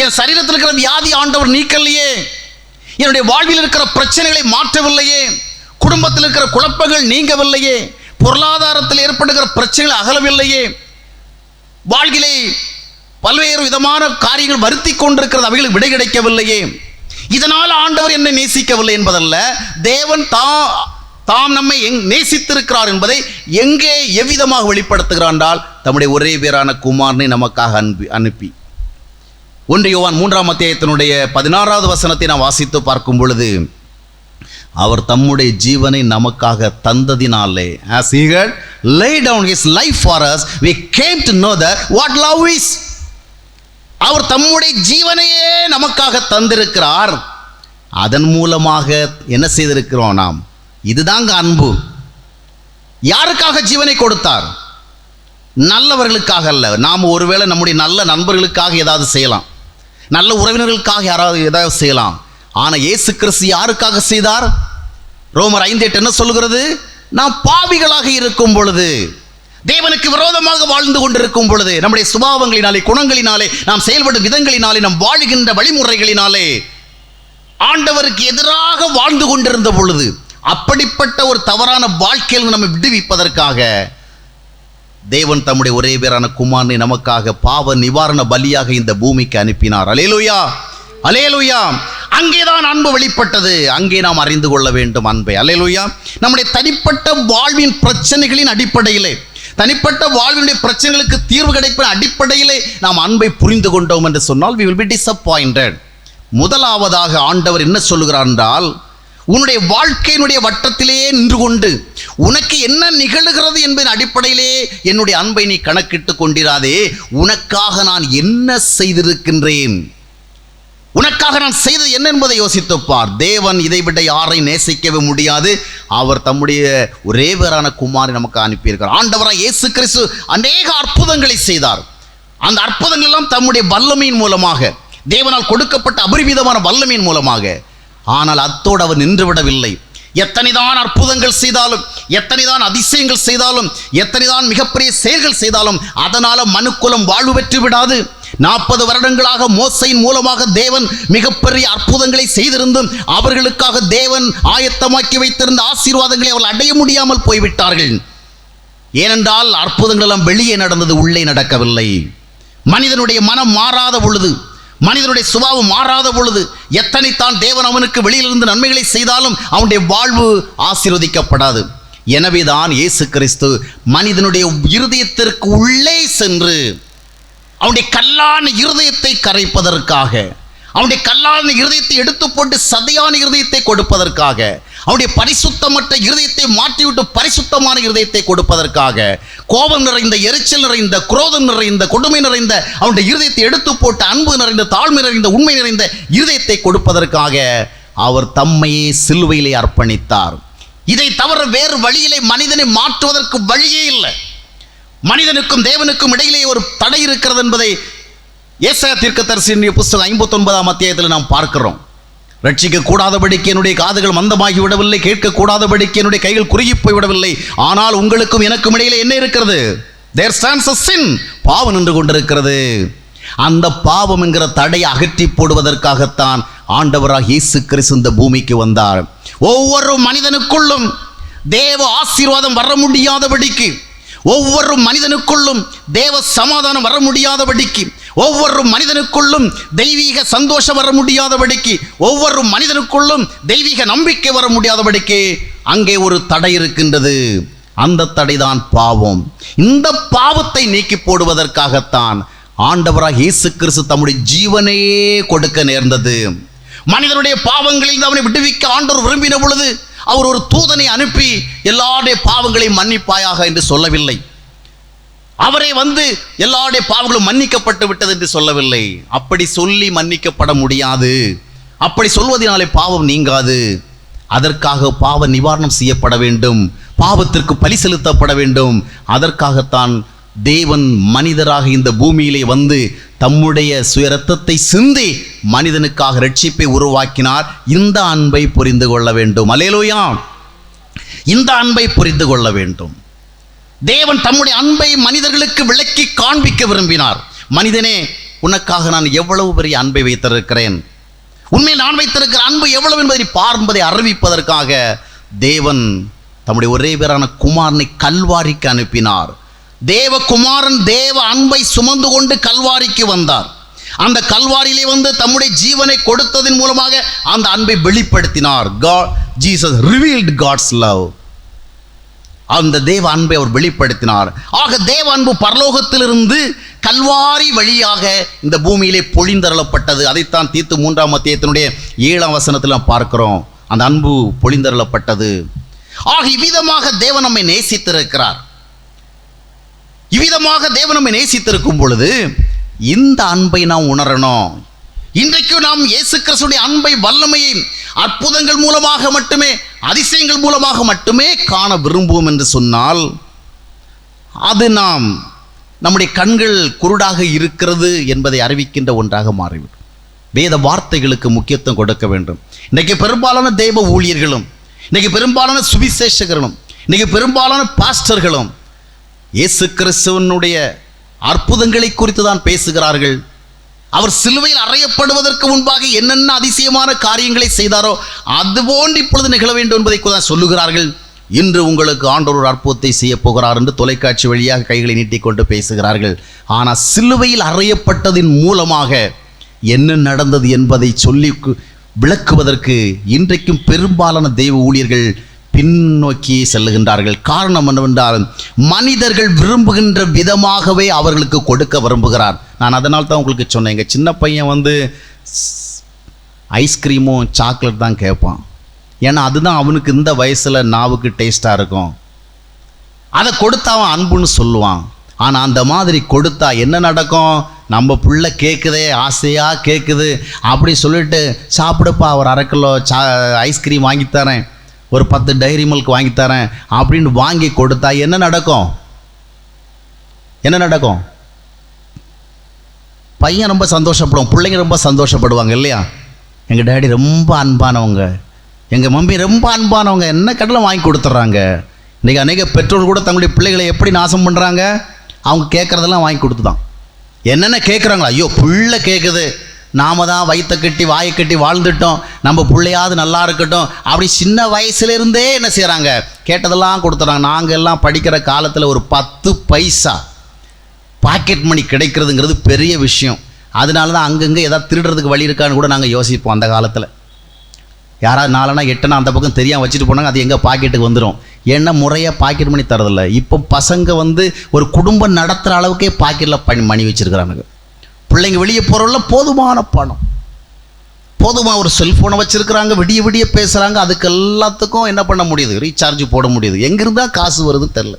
என் சரீரத்தில் இருக்கிற வியாதி ஆண்டவர் நீக்கலையே, என்னுடைய வாழ்வில் இருக்கிற பிரச்சனைகளை மாற்றவில்லையே, குடும்பத்தில் இருக்கிற குழப்பங்கள் நீங்கவில்லையே, பொருளாதாரத்தில் ஏற்படுகிற பிரச்சனைகள் அகலவில்லையே, வாழ்விலே பல்வேறு விதமான காரியங்கள் வருத்தி கொண்டிருக்கிறது, அவைகளுக்கு விடை கிடைக்கவில்லையே, இதனால் ஆண்டவர் என்னை நேசிக்கவில்லை என்பதல்ல, தேவன் தாம் நம்மை நேசித்திருக்கிறார் என்பதை எங்கே எவ்விதமாக வெளிப்படுத்துகிறார் என்றால் தம்முடைய ஒரே பேரான குமாரனை நமக்காக அனுப்பி 1 யோவான் 3ஆம் அத்தியாயத்தினுடைய 16வது வசனத்தை நாம் வாசித்து பார்க்கும் பொழுது, அவர் தம்முடைய ஜீவனை நமக்காக தந்ததினாலே, as he had laid down his life for us, we came to know that what love is. அவர் தம்முடைய ஜீவனையே நமக்காக தந்திருக்கிறார். அதன் மூலமாக என்ன செய்திருக்கிறோம் நாம்? இதுதாங்க அன்பு. யாருக்காக ஜீவனை கொடுத்தார்? நல்லவர்களுக்காக அல்ல. நாம் ஒருவேளை நம்முடைய நல்ல நண்பர்களுக்காக ஏதாவது செய்யலாம், நல்ல உறவினர்களுக்காக யாராவது ஏதாவது செய்யலாம். ஆனால் இயேசு கிறிஸ்து யாருக்காக செய்தார்? ரோமர் 5:8 என்ன சொல்கிறது? நாம் பாவிகளாக இருக்கும் பொழுது, தேவனுக்கு விரோதமாக வாழ்ந்து கொண்டிருக்கும் பொழுது, நம்முடைய சுபாவங்களினாலே, குணங்களினாலே, நாம் செயல்படும் விதங்களினாலே, நாம் வாழுகின்ற வழிமுறைகளினாலே ஆண்டவருக்கு எதிராக வாழ்ந்து கொண்டிருந்த பொழுது, அப்படிப்பட்ட ஒரு தவறான வாழ்க்கையில் நம்மை விடுவிப்பதற்காக தேவன் தம்முடைய ஒரே பேரான குமாரனை நமக்காக பாவ நிவாரண பலியாக இந்த பூமிக்கு அனுப்பினார். அல்லேலூயா, அல்லேலூயா. அங்கேதான் அன்பு வெளிப்பட்டது. அங்கே நாம் அறிந்து கொள்ள வேண்டும் அன்பை. அல்லேலூயா. நம்முடைய தனிப்பட்ட வாழ்வின் பிரச்சனைகளின் அடிப்படையிலே, தனிப்பட்ட வாழ்வினுடைய பிரச்சனைகளுக்கு தீர்வு கிடைப்பின் அடிப்படையிலே நாம் அன்பை புரிந்து கொண்டோம் என்று சொன்னால் we will be disappointed. முதலாவதாக ஆண்டவர் என்ன சொல்லுகிறார் என்றால், உன்னுடைய வாழ்க்கையினுடைய வட்டத்திலேயே நின்று கொண்டு உனக்கு என்ன நிகழுகிறது என்பதன் அடிப்படையிலே என்னுடைய அன்பை நீ கணக்கிட்டு கொண்டிராதே. உனக்காக நான் என்ன செய்திருக்கின்றேன், உனக்காக நான் செய்தது என்ன என்பதை யோசித்துப்பார். தேவன் இதைவிட யாரை நேசிக்கவே முடியாது. அவர் தம்முடைய ஒரே பேரான குமாரை நமக்கு அனுப்பியிருக்கிறார். ஆண்டவராய் இயேசு கிறிஸ்து அநேக அற்புதங்களை செய்தார். அந்த அற்புதங்கள் எல்லாம் தம்முடைய வல்லமையின் மூலமாக, தேவனால் கொடுக்கப்பட்ட அபரிமிதமான வல்லமையின் மூலமாக. ஆனால் அத்தோடு அவர் நின்றுவிடவில்லை. எத்தனைதான் அற்புதங்கள் செய்தாலும், எத்தனைதான் அதிசயங்கள் செய்தாலும், எத்தனைதான் மிகப்பெரிய செயல்கள் செய்தாலும் அதனால மனுக்குலம் வாழ்வு பெற்று விடாது. 40 வருடங்களாக மோசையின் மூலமாக தேவன் மிகப்பெரிய அற்புதங்களை செய்திருந்தும் அவர்களுக்காக தேவன் ஆயத்தமாக்கி வைத்திருந்த ஆசீர்வாதங்களை அவர்கள் அடைய முடியாமல் போய்விட்டார்கள். ஏனென்றால் அற்புதங்கள் எல்லாம் வெளியே நடந்தது, உள்ளே நடக்கவில்லை. மனிதனுடைய மனம் மாறாத பொழுது, மனிதனுடைய சுபாவம் மாறாத பொழுது, எத்தனைத்தான் தேவன் அவனுக்கு வெளியிலிருந்து நன்மைகளை செய்தாலும் அவனுடைய வாழ்வு ஆசீர்வதிக்கப்படாது. எனவேதான் இயேசு கிறிஸ்து மனிதனுடைய இருதயத்திற்கு உள்ளே சென்று அவனுடைய கல்லான இருதயத்தை கரைப்பதற்காக, அவனுடைய கல்லான இருதயத்தை எடுத்து போட்டு சதையான இருதயத்தை கொடுப்பதற்காக, அவனுடைய பரிசுத்தமற்ற இருதயத்தை மாற்றிவிட்டு பரிசுத்தமான இருதயத்தை கொடுப்பதற்காக, கோபம் நிறைந்த, எரிச்சல் நிறைந்த, குரோதம் நிறைந்த, கொடுமை நிறைந்த அவனுடைய இருதயத்தை எடுத்து போட்டு அன்பு நிறைந்த, தாழ்மை நிறைந்த, உண்மை நிறைந்த இருதயத்தை கொடுப்பதற்காக அவர் தம்மையே சிலுவையிலே அர்ப்பணித்தார். இதை தவிர வேறு வழியிலே மனிதனை மாற்றுவதற்கு வழியே இல்லை. மனிதனுக்கும் தேவனுக்கும் இடையிலே ஒரு தடை இருக்கிறது என்பதை ஏசாயா தீர்க்கதரிசியின் புத்தகம் 59ஆம் அத்தியாயத்தில் நாம் பார்க்கிறோம். ரட்சிக்க கூடாதபடிக்கு என்னுடைய காதுகள் மந்தமாகி விடவில்லை, கேட்கக்கூடாதபடிக்கு என்னுடைய கைகள் குறுகி போய்விடவில்லை. ஆனால் உங்களுக்கும் எனக்கும் இடையிலே என்ன இருக்கிறது? There stands a sin. பாவம் நின்று கொண்டிருக்கிறது. அந்த பாவம் என்கிற தடையை அகற்றி போடுவதற்காகத்தான் ஆண்டவராக இயேசு கிறிஸ்து இந்த பூமிக்கு வந்தார். ஒவ்வொரு மனிதனுக்குள்ளும் தேவ ஆசீர்வாதம் வர முடியாதபடிக்கு, ஒவ்வொரு மனிதனுக்குள்ளும் தேவ சமாதானம் வர முடியாதபடிக்கு, ஒவ்வொரு மனிதனுக்குள்ளும் தெய்வீக சந்தோஷம் வர முடியாதபடிக்கு, ஒவ்வொரு மனிதனுக்குள்ளும் தெய்வீக நம்பிக்கை வர முடியாதபடிக்கு அங்கே ஒரு தடை இருக்கின்றது. அந்த தடைதான் பாவம். இந்த பாவத்தை நீக்கி போடுவதற்காகத்தான் ஆண்டவராக இயேசு கிறிஸ்து தம்முடைய ஜீவனையே கொடுக்க நேர்ந்தது. மனிதனுடைய பாவங்களில் அவனை விடுவிக்க ஆண்டவர் விரும்பின பொழுது அவர் ஒரு தூதனை அனுப்பி எல்லாருடைய பாவங்களையும் மன்னிப்பாயாக என்று சொல்லவில்லை. அவரே வந்து எல்லாருடைய பாவங்களும் மன்னிக்கப்பட்டு விட்டது என்று சொல்லவில்லை. அப்படி சொல்லி மன்னிக்கப்பட முடியாது. அப்படி சொல்வதனாலே பாவம் நீங்காது. அதற்காக பாவ நிவாரணம் செய்யப்பட வேண்டும், பாவத்திற்கு பலி செலுத்தப்பட வேண்டும். அதற்காகத்தான் தேவன் மனிதராக இந்த பூமியிலே வந்து தம்முடைய சுய ரத்தத்தை சிந்தி மனிதனுக்காக ரட்சிப்பை உருவாக்கினார். இந்த அன்பை புரிந்து கொள்ள வேண்டும். அல்லேலூயா. இந்த அன்பை புரிந்து கொள்ள வேண்டும். தேவன் தம்முடைய அன்பை மனிதர்களுக்கு விளக்கி காண்பிக்க விரும்பினார். மனிதனே, உனக்காக நான் எவ்வளவு பெரிய அன்பை வைத்திருக்கிறேன், உண்மையில் நான் வைத்திருக்கிற அன்பு எவ்வளவு என்பதை பார்ப்பதை அறிவிப்பதற்காக தேவன் தம்முடைய ஒரே பேரான குமாரனை கல்வாரிக்கு அனுப்பினார். தேவகுமாரன் தேவ அன்பை சுமந்து கொண்டு கல்வாரிக்கு வந்தார். அந்த கல்வாரியிலே வந்து தம்முடைய ஜீவனை கொடுத்ததன் மூலமாக அந்த அன்பை வெளிப்படுத்தினார். Jesus revealed God's love. அந்த தேவ அன்பை அவர் வெளிப்படுத்தினார். ஆக தேவ அன்பு பரலோகத்திலிருந்து கல்வாரி வழியாக இந்த பூமியிலே பொழிந்தருளப்பட்டது. அதைத்தான் தீத்து 3ஆம் அத்தியாயத்தினுடைய 7ஆம் வசனத்தில் நாம் பார்க்கிறோம். அந்த அன்பு பொழிந்தருளப்பட்டது. ஆக இவ்விதமாக தேவன் நம்மை நேசித்திருக்கிறார். இவ்விதமாக தேவன் நம்மை நேசித்திருக்கும் பொழுது இந்த அன்பை நாம் உணரணும். இன்றைக்கு நாம் இயேசு கிறிஸ்துவின் அன்பை, வல்லமையை அற்புதங்கள் மூலமாக மட்டுமே, அதிசயங்கள் மூலமாக மட்டுமே காண விரும்புவோம் என்று சொன்னால் அது நம்முடைய கண்கள் குருடாக இருக்கிறது என்பதை அறிவிக்கின்ற ஒன்றாக மாறிவிடும். வேத வார்த்தைகளுக்கு முக்கியத்துவம் கொடுக்க வேண்டும். இன்றைக்கு பெரும்பாலான தெய்வ ஊழியர்களும், இன்றைக்கு பெரும்பாலான சுவிசேஷகர்களும், இன்றைக்கு பெரும்பாலான பாஸ்டர்களும் இயேசு கிறிஸ்துவனுடைய அற்புதங்களை குறித்து தான் பேசுகிறார்கள். அவர் சிலுவையில் அறையப்படுவதற்கு முன்பாக என்னென்ன அதிசயமான காரியங்களை செய்தாரோ அதுபோன்று இப்பொழுது நிகழ வேண்டும் என்பதை தான் சொல்லுகிறார்கள். இன்று உங்களுக்கு ஆண்டவர் ஒரு அற்புதத்தை செய்ய போகிறார் என்று தொலைக்காட்சி வழியாக கைகளை நீட்டிக்கொண்டு பேசுகிறார்கள். ஆனால் சிலுவையில் அறையப்பட்டதின் மூலமாக என்ன நடந்தது என்பதை சொல்லி விளக்குவதற்கு இன்றைக்கும் பெரும்பாலான தெய்வ ஊழியர்கள் பின்னோக்கி செல்லுகின்றார்கள். காரணம் என்னவென்றால் மனிதர்கள் விரும்புகின்ற விதமாகவே அவர்களுக்கு கொடுக்க விரும்புகிறார். நான் அதனால் தான் உங்களுக்கு சொன்னேன், எங்கள் சின்ன பையன் வந்து ஐஸ்கிரீமும் சாக்லேட் தான் கேட்பான். ஏன்னா அதுதான் அவனுக்கு இந்த வயசில் நாவுக்கு டேஸ்ட்டாக இருக்கும். அதை கொடுத்தா அவன் அன்புன்னு சொல்லுவான். ஆனால் அந்த மாதிரி கொடுத்தா என்ன நடக்கும்? நம்ம பிள்ளை கேட்குதே, ஆசையாக கேட்குது அப்படி சொல்லிட்டு சாப்பிடுப்பா ஒரு 1/2 கிலோ ஐஸ்கிரீம் வாங்கித்தரேன், ஒரு 10 டைரி மில்க் வாங்கித்தரேன் அப்படின்னு வாங்கி கொடுத்தா என்ன நடக்கும்? என்ன நடக்கும்? பையன் ரொம்ப சந்தோஷப்படுவோம், பிள்ளைங்க ரொம்ப சந்தோஷப்படுவாங்க இல்லையா? எங்கள் டேடி ரொம்ப அன்பானவங்க, எங்கள் மம்மி ரொம்ப அன்பானவங்க, என்ன கடலை வாங்கி கொடுத்துட்றாங்க. இன்றைக்கி அநேக பெற்றோர்கள் கூட தங்களுடைய பிள்ளைகளை எப்படி நாசம் பண்ணுறாங்க? அவங்க கேட்குறதெல்லாம் வாங்கி கொடுத்து தான். என்னென்ன கேட்குறாங்களா? ஐயோ பிள்ளை கேட்குது, நாம தான் வயிற்றை கட்டி வாயை கட்டி வாழ்ந்துட்டோம், நம்ம பிள்ளையாவது நல்லா இருக்கட்டும் அப்படி சின்ன வயசுலேருந்தே என்ன செய்கிறாங்க? கேட்டதெல்லாம் கொடுத்துட்றாங்க. நாங்கள் எல்லாம் படிக்கிற காலத்தில் ஒரு 10 பைசா பாக்கெட் மணி கிடைக்கிறதுங்கிறது பெரிய விஷயம். அதனால தான் அங்கங்கே ஏதாவது திருடுறதுக்கு வழி இருக்கான்னு கூட நாங்கள் யோசிப்போம். அந்த காலத்தில் யாராவது 4 8 அந்த பக்கம் தெரியாமல் வச்சுட்டு போனாங்க, அது எங்கள் பாக்கெட்டுக்கு வந்துடும். ஏன்னா முறையாக பாக்கெட் மணி தரதில்லை. இப்போ பசங்க வந்து ஒரு குடும்பம் நடத்துகிற அளவுக்கே பாக்கெட்டில் மணி வச்சுருக்கிறானுங்க. பிள்ளைங்க வெளியே போகிறவங்கள போதுமான பணம், போதுமா ஒரு செல்ஃபோனை வச்சுருக்கிறாங்க, விடிய விடிய பேசுகிறாங்க. அதுக்கு எல்லாத்துக்கும் என்ன பண்ண முடியுது? ரீசார்ஜ் போட முடியுது. எங்கிருந்தால் காசு வருதுன்னு தெரில.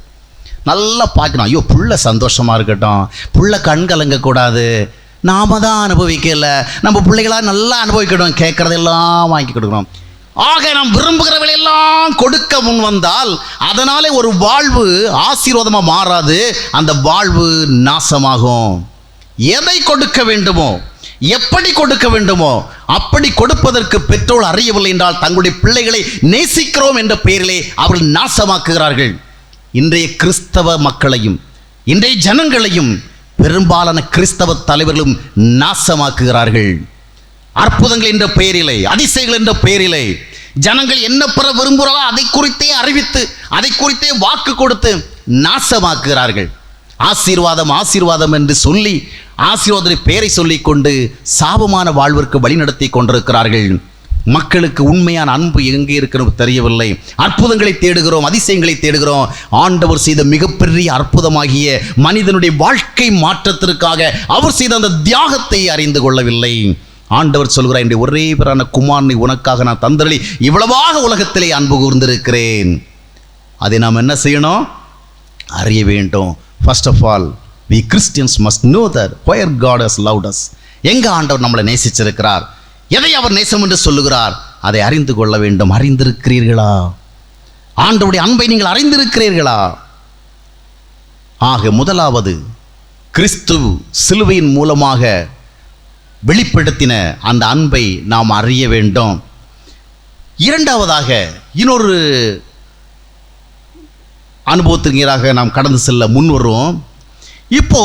நல்லா பார்க்கணும். ஐயோ புள்ள சந்தோஷமாக இருக்கட்டும், புள்ள கண் கலங்கக்கூடாது, நாம தான் அனுபவிக்கல, நம்ம பிள்ளைகளாக நல்லா அனுபவிக்கணும், கேட்குறதெல்லாம் வாங்கி கொடுக்கணும். ஆக நாம் விரும்புகிறவர்களெல்லாம் கொடுக்க முன் வந்தால் அதனாலே ஒரு வாழ்வு ஆசீர்வாதமாக மாறாது, அந்த வாழ்வு நாசமாகும். எதை கொடுக்க வேண்டுமோ, எப்படி கொடுக்க வேண்டுமோ அப்படி கொடுப்பதற்கு பெற்றோர் அறியவில்லை என்றால் தங்களுடைய பிள்ளைகளை நேசிக்கிறோம் என்ற பெயரிலே அவர்கள் நாசமாக்குகிறார்கள். இன்றைய கிறிஸ்தவ மக்களையும் இன்றைய ஜனங்களையும் பெரும்பாலான கிறிஸ்தவ தலைவர்களும் நாசமாக்குகிறார்கள். அற்புதங்கள் என்ற பெயரிலே, அதிசயங்கள் என்ற பெயரிலே ஜனங்கள் என்ன பெற விரும்புகிறாரோ அதை குறித்தே அறிவித்து, அதை குறித்தே வாக்கு கொடுத்து நாசமாக்குகிறார்கள். ஆசீர்வாதம் ஆசீர்வாதம் என்று சொல்லி ஆசீர்வாதத்தின் பெயரை சொல்லிக் கொண்டு சாபமான வாழ்விற்கு வழிநடத்தி கொண்டிருக்கிறார்கள். மக்களுக்கு உண்மையான அன்பு எங்கே இருக்கிறது தெரியவில்லை. அற்புதங்களை தேடுகிறோம், அதிசயங்களை தேடுகிறோம். ஆண்டவர் செய்த மிகப்பெரிய அற்புதமாகிய மனிதனுடைய வாழ்க்கை மாற்றத்திற்காக அவர் செய்த அந்த தியாகத்தை அறிந்து கொள்ளவில்லை. ஆண்டவர் சொல்கிறார், என்னுடைய ஒரே பேரான குமாரனை உனக்காக நான் தந்தருளி இவ்வளவாக உலகத்திலே அன்பு கூர்ந்திருக்கிறேன். அதை நாம் என்ன செய்யணும்? அறிய வேண்டும். First of all, we Christians must know that where God has loved us, எங்க ஆண்டவர் நம்மளை நேசிச்சிருக்கிறார், எதை அவர் நேசம் என்று சொல்லுகிறார், அதை அறிந்து கொள்ள வேண்டும். அறிந்திருக்கிறீர்களா? ஆண்டவருடைய அன்பை நீங்கள் அறிந்திருக்கிறீர்களா? ஆக முதலாவது கிறிஸ்து சிலுவையின் மூலமாக வெளிப்படுத்தின அந்த அன்பை நாம் அறிய வேண்டும். இரண்டாவதாக இன்னொரு அனுபவத்திற்காக நாம் கடந்து செல்ல முன்வரும். இப்போ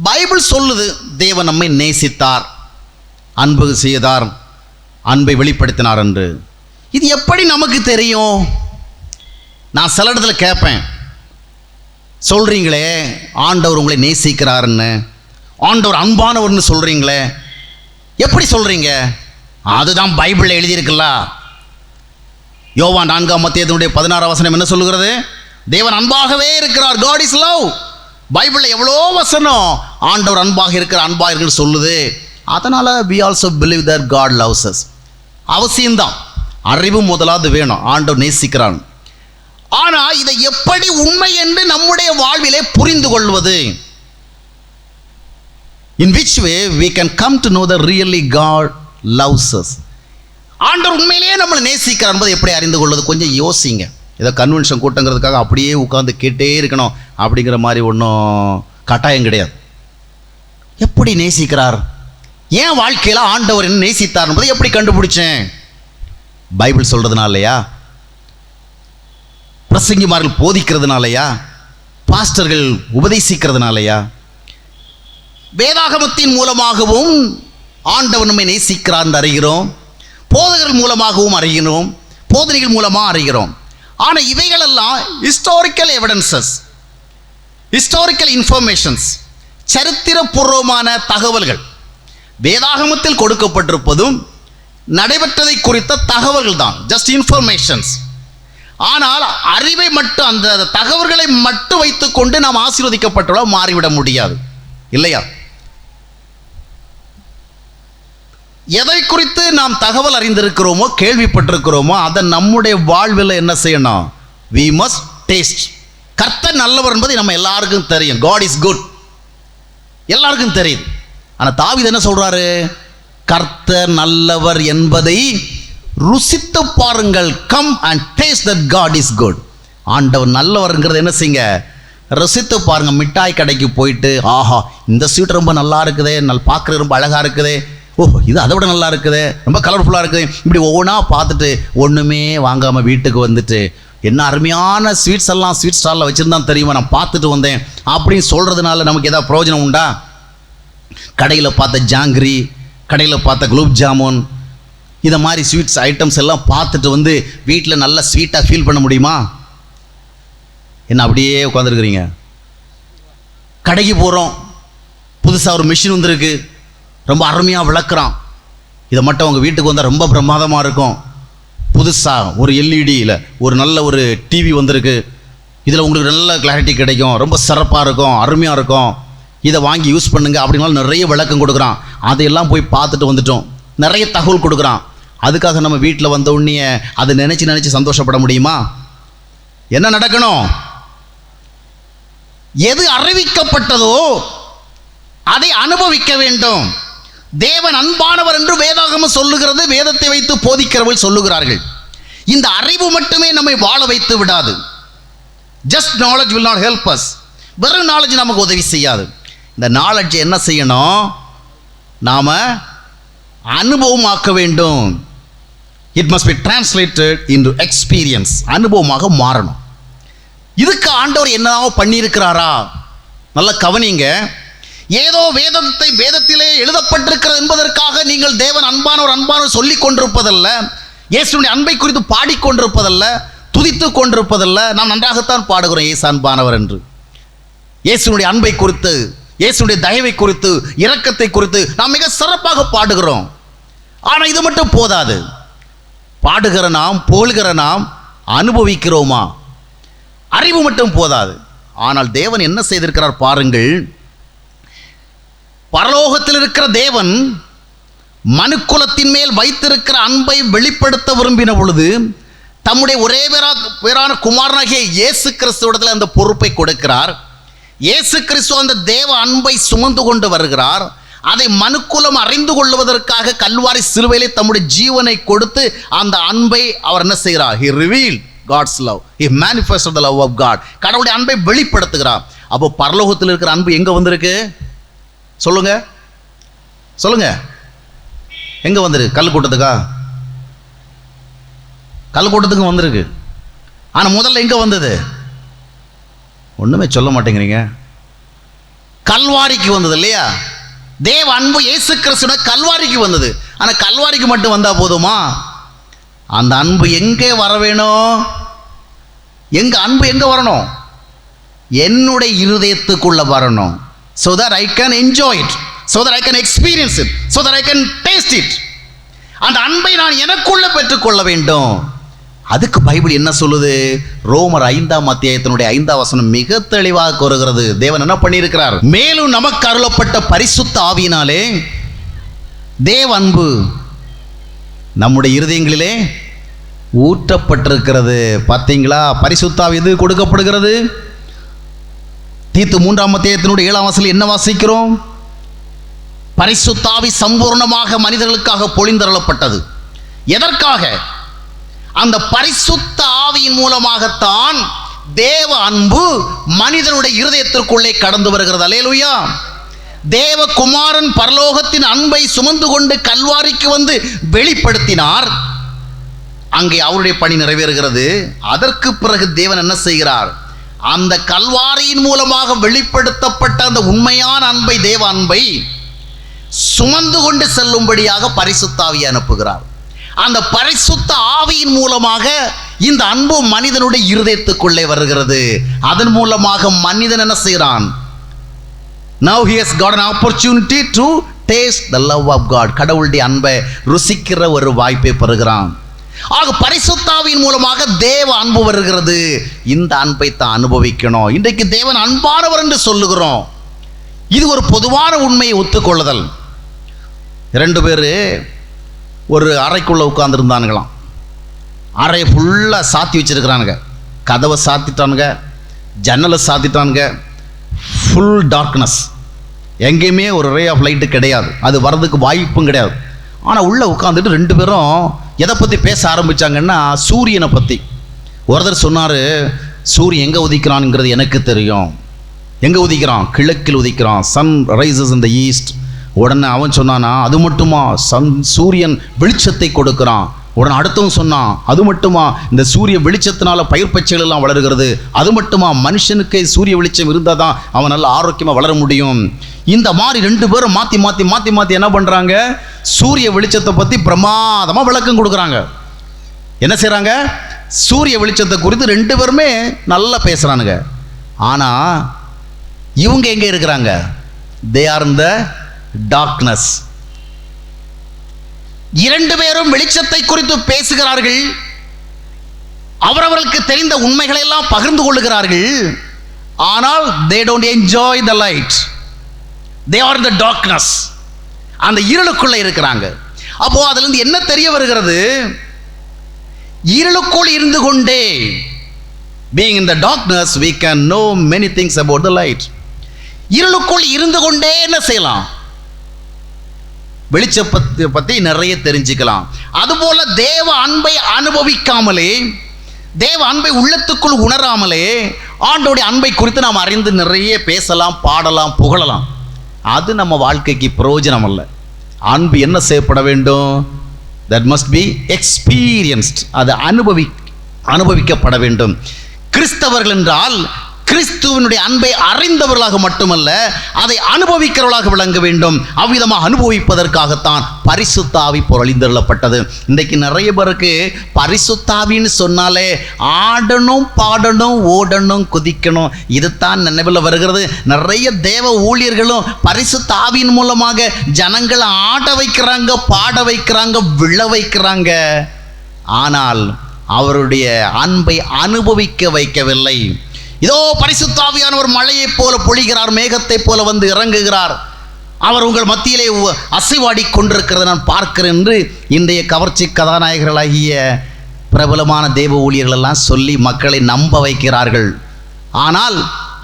பைபிள் சொல்லுது, தேவன் நம்மை நேசித்தார், அன்பு செய்தார், அன்பை வெளிப்படுத்தினார் என்று. இது எப்படி நமக்கு தெரியும்? நான் சில இடத்துல கேட்பேன், சொல்றீங்களே ஆண்டவர் உங்களை நேசிக்கிறாருன்னு, ஆண்டவர் அன்பானவர்னு சொல்றீங்களே, எப்படி சொல்றீங்க? அதுதான் பைபிளில் எழுதியிருக்குல்ல. யோவான் 4:16 என்ன சொல்லுகிறது? தேவன் அன்பாகவே இருக்கிறார். God is love. பைபிளில் எவ்வளோ வசனம் ஆண்டவர் அன்பாக இருக்கிற சொல்லுது. அதனால we also believe that God loves us. அவசியம்தான், அறிவு முதலாவது வேணும், ஆண்டவர் நேசிக்கிறான். ஆனால் இதை எப்படி உண்மை என்று நம்முடைய வாழ்விலே புரிந்து கொள்வது? In which way we can come to know that really God loves us? ஆண்டவர் உண்மையிலேயே நம்மளை நேசிக்கிறார் என்பதை எப்படி அறிந்து கொள்வது? கொஞ்சம் யோசிங்க. ஏதோ கன்வென்ஷன் கூட்டங்கிறதுக்காக அப்படியே உட்காந்து கேட்டே இருக்கணும் அப்படிங்கிற மாதிரி ஒன்றும் கட்டாயம் கிடையாது. எப்படி நேசிக்கிறார், ஏன் வாழ்க்கையில் ஆண்டவர் என்ன நேசித்தார் என்பதை எப்படி கண்டுபிடிச்சேன்? பைபிள் சொல்றதுனாலயா, பிரசங்கிமார்கள் போதிக்கிறதுனாலயா, பாஸ்டர்கள் உபதேசிக்கிறதுனாலயா? வேதாகமத்தின் மூலமாகவும் ஆண்டவர் நம்மை நேசிக்கிறார் என்று அறிகிறோம், போதகர்கள் மூலமாகவும் அறிகிறோம், போதனைகள் மூலமாக அறிகிறோம். ஆனால் இவைகளெல்லாம் ஹிஸ்டாரிக்கல் எவிடன்சஸ், ஹிஸ்டாரிக்கல் இன்ஃபர்மேஷன்ஸ், சரித்திரபூர்வமான தகவல்கள். வேதாகமத்தில் கொடுக்கப்பட்டிருப்பதும் நடைபெற்றதை குறித்த தகவல்கள் தான், ஜஸ்ட் இன்ஃபர்மேஷன்ஸ். ஆனால் அறிவை மட்டும், அந்த தகவல்களை மட்டும் வைத்துக்கொண்டு நாம் ஆசீர்வதிக்கப்பட்டவர்களாக மாறிவிட முடியாது, இல்லையா? எதை குறித்து நாம் தகவல் அறிந்திருக்கிறோமோ, கேள்விப்பட்டிருக்கிறோமோ, அதை நம்முடைய வாழ்வில் என்ன செய்யணும்? we must taste. கர்த்தர் நல்லவர் என்பது நம்ம எல்லாருக்கும் தெரியும். God is good, எல்லாருக்கும் தெரியுது. ஆனால் தாவீது என்ன சொல்றாரு? கர்த்தர் நல்லவர் என்பதை ருசித்து பாருங்கள். come and taste that God is good. ஆண்டவர் நல்லவர்ங்கிறது என்ன செய்யுங்க? ருசித்து பாருங்க. மிட்டாய் கடைக்கு போயிட்டு, ஆஹா இந்த ஸ்வீட் ரொம்ப நல்லா இருக்குதே, பார்க்குறது ரொம்ப அழகாக இருக்குதே, ஓஹோ இது அதை விட நல்லா இருக்குது, ரொம்ப கலர்ஃபுல்லாக இருக்குது, இப்படி ஒவ்வொன்றா பார்த்துட்டு ஒன்றுமே வாங்காமல் வீட்டுக்கு வந்துட்டு, என்ன அருமையான ஸ்வீட்ஸ் எல்லாம் ஸ்வீட் ஸ்டாலில் வச்சுருந்தான் தெரியுமா, நான் பார்த்துட்டு வந்தேன் அப்படின்னு சொல்கிறதுனால நமக்கு ஏதாவது பிரயோஜனம் உண்டா? கடையில் பார்த்த ஜாங்கிரி, கடையில் பார்த்த குலோப் ஜாமுன், இதை மாதிரி ஸ்வீட்ஸ் ஐட்டம்ஸ் எல்லாம் பார்த்துட்டு வந்து வீட்டில் நல்லா ஸ்வீட்டாக ஃபீல் பண்ண முடியுமா? என்ன அப்படியே உட்காந்துருக்குறீங்க? கடைக்கு போகிறோம், புதுசாக ஒரு மிஷின் வந்துருக்கு, ரொம்ப அருமையாக விளக்குறான், இதை மட்டும் உங்கள் வீட்டுக்கு வந்தால் ரொம்ப பிரமாதமாக இருக்கும். புதுசாக ஒரு எல்இடியில் ஒரு நல்ல ஒரு டிவி வந்திருக்கு, இதில் உங்களுக்கு நல்ல கிளாரிட்டி கிடைக்கும், ரொம்ப சிறப்பாக இருக்கும், அருமையாக இருக்கும், இதை வாங்கி யூஸ் பண்ணுங்க அப்படின்னாலும் நிறைய விளக்கம் கொடுக்குறான். அதையெல்லாம் போய் பார்த்துட்டு வந்துட்டோம், நிறைய தகவல் கொடுக்குறான். அதுக்காக நம்ம வீட்டில் வந்த உடனே அதை நினச்சி சந்தோஷப்பட முடியுமா? என்ன நடக்கணும்? எது அறிவிக்கப்பட்டதோ அதை அனுபவிக்க வேண்டும். தேவன் அன்பானவர் என்று வேதாகமம் சொல்லுகிறது, வேதத்தை வைத்து போதிக்கிறவர்கள் சொல்லுகிறார்கள். இந்த அறிவு மட்டுமே நம்மை வாழ வைத்து விடாது. Just knowledge will not help us. வெறும் நாலேஜ் நமக்கு உதவி செய்யாது. இந்த நாலேஜ் என்ன செய்யணும்? நாம அனுபவமாக்க வேண்டும். It must be translated into experience. அனுபவமாக மாறணும். இதுக்கு ஆண்டவர் என்னவோ பண்ணியிருக்கிறாரா? நல்ல கவனிங்க. ஏதோ வேதத்திலே எழுதப்பட்டிருக்கிறது என்பதற்காக நீங்கள் தேவன் அன்பானவர் சொல்லிக் கொண்டிருப்பதல்ல, இயேசுடைய அன்பை குறித்து பாடிக்கொண்டிருப்பதல்ல, துதித்து கொண்டிருப்பதல்ல. நாம் நன்றாகத்தான் பாடுகிறோம் இயேசு அன்பானவர் என்று. இயேசுடைய அன்பை குறித்து, இயேசுடைய தயவை குறித்து, இரக்கத்தை குறித்து நாம் மிக சிறப்பாக பாடுகிறோம். ஆனால் இது மட்டும் போதாது. பாடுகிற நாம், புகழ்கிற நாம் அனுபவிக்கிறோமா? அறிவு மட்டும் போதாது. ஆனால் தேவன் என்ன செய்திருக்கிறார் பாருங்கள். பரலோகத்தில் இருக்கிற தேவன் மனுக்குலத்தின் மேல் வைத்திருக்கிற அன்பை வெளிப்படுத்த விரும்பின பொழுது தம்முடைய ஒரே பேரான குமாரனாகிய இயேசு கிறிஸ்துவிடத்தில் அந்த பொறுப்பை கொடுக்கிறார். இயேசு கிறிஸ்து அந்த தேவ அன்பை சுமந்து கொண்டு வருகிறார். அதை மனுக்குலம் அறிந்து கொள்வதற்காக கல்வாரி சிலுவையிலே தம்முடைய ஜீவனை கொடுத்து அந்த அன்பை அவர் என்ன செய்கிறார்? He revealed God's love. He manifested the love of God. கடவுளுடைய அன்பை வெளிப்படுத்துகிறார். அப்போ பரலோகத்தில் இருக்கிற அன்பு எங்க வந்திருக்கு? சொல்லுங்க சொல்லுங்க, எங்க வந்திருக்கு? கல்கூட்டத்துக்கா? கல்கூட்டத்துக்கு வந்திருக்கு. ஆனா முதல்ல எங்க வந்தது? ஒண்ணுமே சொல்ல மாட்டேங்கிறீங்க. கல்வாரிக்கு வந்தது இல்லையா? தேவ அன்பு இயேசு கிறிஸ்துவின் கல்வாரிக்கு வந்தது. ஆனா கல்வாரிக்கு மட்டும் வந்தா போதுமா? அந்த அன்பு எங்கே வர வேணும்? எங்க அன்பு எங்க வரணும்? என்னுடைய இருதயத்துக்குள்ள வரணும். so that I can enjoy it, so that I can experience it, so that I can taste it. அந்த அன்பை நான் எனக்குள்ள பெற்றுக்கொள்ள வேண்டும். அதுக்கு பைபிள் என்ன சொல்லுது? ரோமர் 5ஆம் அத்தியாயத்தினுடைய 5ஆம் வசனம் மிக தெளிவாக கூறுகிறது. தேவன் என்ன பண்ணியிருக்கிறார்? மேலும் நமக்கு அருளப்பட்ட பரிசுத்த ஆவியினாலே தேவ அன்பு நம்முடைய இருதயங்களிலே ஊற்றப்பட்டிருக்கிறது. பார்த்தீங்களா? பரிசுத்த ஆவி எது கொடுக்கப்படுகிறது? தீத்து 3ஆம் அத்தியாயத்தினுடைய 7ஆம் வசனம் என்ன வாசிக்கிறோம்? பரிசுத்த ஆவி சம்பூர்ணமாக மனிதர்களுக்காக பொழிந்தருளப்பட்டது. எதற்காக? அந்த பரிசுத்த ஆவியின் மூலமாகத்தான் தேவ அன்பு மனிதனுடைய இருதயத்திற்குள்ளே கடந்து வருகிறது. அல்லேலூயா. தேவகுமாரன் பரலோகத்தின் அன்பை சுமந்து கொண்டு கல்வாரிக்கு வந்து வெளிப்படுத்தினார். அங்கே அவருடைய பணி நிறைவேறுகிறது. அதற்கு பிறகு தேவன் என்ன செய்கிறார்? அந்த கல்வாரியின் மூலமாக வெளிப்படுத்தப்பட்ட அந்த உண்மையான அன்பை, தேவ அன்பை சுமந்து கொண்டு செல்லும்படியாக பரிசுத்த ஆவியை அனுப்புகிறார். அந்த பரிசுத்த ஆவியின் மூலமாக இந்த அன்பு மனிதனுடைய இருதயத்துக்குள்ளே வருகிறது. அதன் மூலமாக மனிதன் என்ன செய்கிறான்? Now he has got an opportunity to taste the love of God. கடவுளுடைய அன்பை ருசிக்கிற ஒரு வாய்ப்பை பெறுகிறான். ஆக பரிசுத்த ஆவியின் மூலமாக தேவ அன்பு வருகிறது. இந்த அன்பை தான் அனுபவிக்கணும். இன்றைக்கு தேவன் அன்பானவர் என்று சொல்லுகிறோம். இது ஒரு பொதுவான உண்மையை ஒத்துக்கொள்ளுதல். 2 பேர் ஒரு அறைக்குள்ளே உட்கார்ந்துருந்தானுங்களாம். அறையை ஃபுல்லாக சாத்தி வச்சிருக்கிறானுங்க. கதவை சாத்திட்டானுங்க, ஜன்னலை சாத்திட்டானுங்க. ஃபுல் டார்க்னஸ், எங்கேயுமே ஒரு ரே ஆஃப் லைட்டு கிடையாது. அது வர்றதுக்கு வாய்ப்பும் கிடையாது. ஆனால் உள்ளே உட்காந்துட்டு 2 பேரும் எதை பற்றி பேச ஆரம்பித்தாங்கன்னா, சூரியனை பற்றி. ஒருத்தர் சொன்னார், சூரியன் எங்கே உதிக்கிறான்ங்கிறது எனக்கு தெரியும். எங்கே உதிக்கிறான்? கிழக்கில் உதிக்கிறான். Sun rises in the east. உடனே அவன் சொன்னானா, அது மட்டுமா? சூரியன் வெளிச்சத்தை கொடுக்குறான். உடனே அடுத்தவன் சொன்னான், அது மட்டுமா? இந்த சூரிய வெளிச்சத்தினால பயிர் பச்சைகள் எல்லாம் வளர்கிறது. அது மட்டுமா? மனுஷனுக்கு சூரிய வெளிச்சம் இருந்தால் தான் அவன் நல்ல ஆரோக்கியமாக வளர முடியும். இந்த மாதிரி 2 பேரும் மாற்றி மாற்றி மாற்றி மாற்றி என்ன பண்ணுறாங்க? சூரிய வெளிச்சத்தை பற்றி பிரமாதமாக விளக்கம் கொடுக்குறாங்க. என்ன செய்கிறாங்க? சூரிய வெளிச்சத்தை குறித்து 2 பேருமே நல்லா பேசுகிறானுங்க. ஆனால் இவங்க எங்கே இருக்கிறாங்க? They are in the darkness. 2 பேரும் வெளிச்சத்தை குறித்து பேசுகிறார்கள். அவரவர்களுக்கு தெரிந்த உண்மைகளை எல்லாம் பகிர்ந்து கொள்ளுகிறார்கள். ஆனால் they don't enjoy the light. They are in the darkness. அந்த இருளுக்குள்ள இருக்கிறாங்க. அப்போ அதிலிருந்து என்ன தெரிய வருகிறது? இருளுக்குள் இருந்து கொண்டே, being in the darkness, we can know many things about the light. இருளுக்குள் இருந்து கொண்டே என்ன செய்யலாம்? வெளிச்சத்தை பற்றி நிறைய தெரிஞ்சுக்கலாம். அதுபோல தேவ அன்பை அனுபவிக்காமலே, தேவ அன்பை உள்ளத்துக்குள் உணராமலே ஆண்டோடைய அன்பை குறித்து நாம் அறிந்து நிறைய பேசலாம், பாடலாம், புகழலாம். அது நம்ம வாழ்க்கைக்கு பிரயோஜனம் அல்ல. அன்பு என்ன செய்யப்பட வேண்டும்? That must be experienced. அது அனுபவிக்கப்பட வேண்டும். கிறிஸ்தவர்கள் என்றால் கிறிஸ்துவனுடைய அன்பை அறிந்தவர்களாக மட்டுமல்ல, அதை அனுபவிக்கிறவர்களாக விளங்க வேண்டும். அவ்விதமாக அனுபவிப்பதற்காகத்தான் பரிசுத்த ஆவி பொழிந்தருளப்பட்டது. இன்றைக்கு நிறைய பேருக்கு பரிசுத்த ஆவின்னு சொன்னாலே ஆடணும், பாடணும், ஓடணும், குதிக்கணும், இதுதான் நினைவில் வருகிறது. நிறைய தேவ ஊழியர்களும் பரிசுத்த ஆவியின் மூலமாக ஜனங்களை ஆட வைக்கிறாங்க, பாட வைக்கிறாங்க, விழ வைக்கிறாங்க. ஆனால் அவருடைய அன்பை அனுபவிக்க வைக்கவில்லை. இதோ பரிசுத்த ஆவியானவர் மழையைப் போல பொழிகிறார், மேகத்தைப் போல வந்து இறங்குகிறார், அவர் உங்கள் மத்தியிலே அசைவாடி கொண்டிருக்கிறத நான் பார்க்கிறேன் என்று இன்றைய கவர்ச்சி கதாநாயகர்களாகிய பிரபலமான தேவ ஊழியர்கள் எல்லாம் சொல்லி மக்களை நம்ப வைக்கிறார்கள். ஆனால்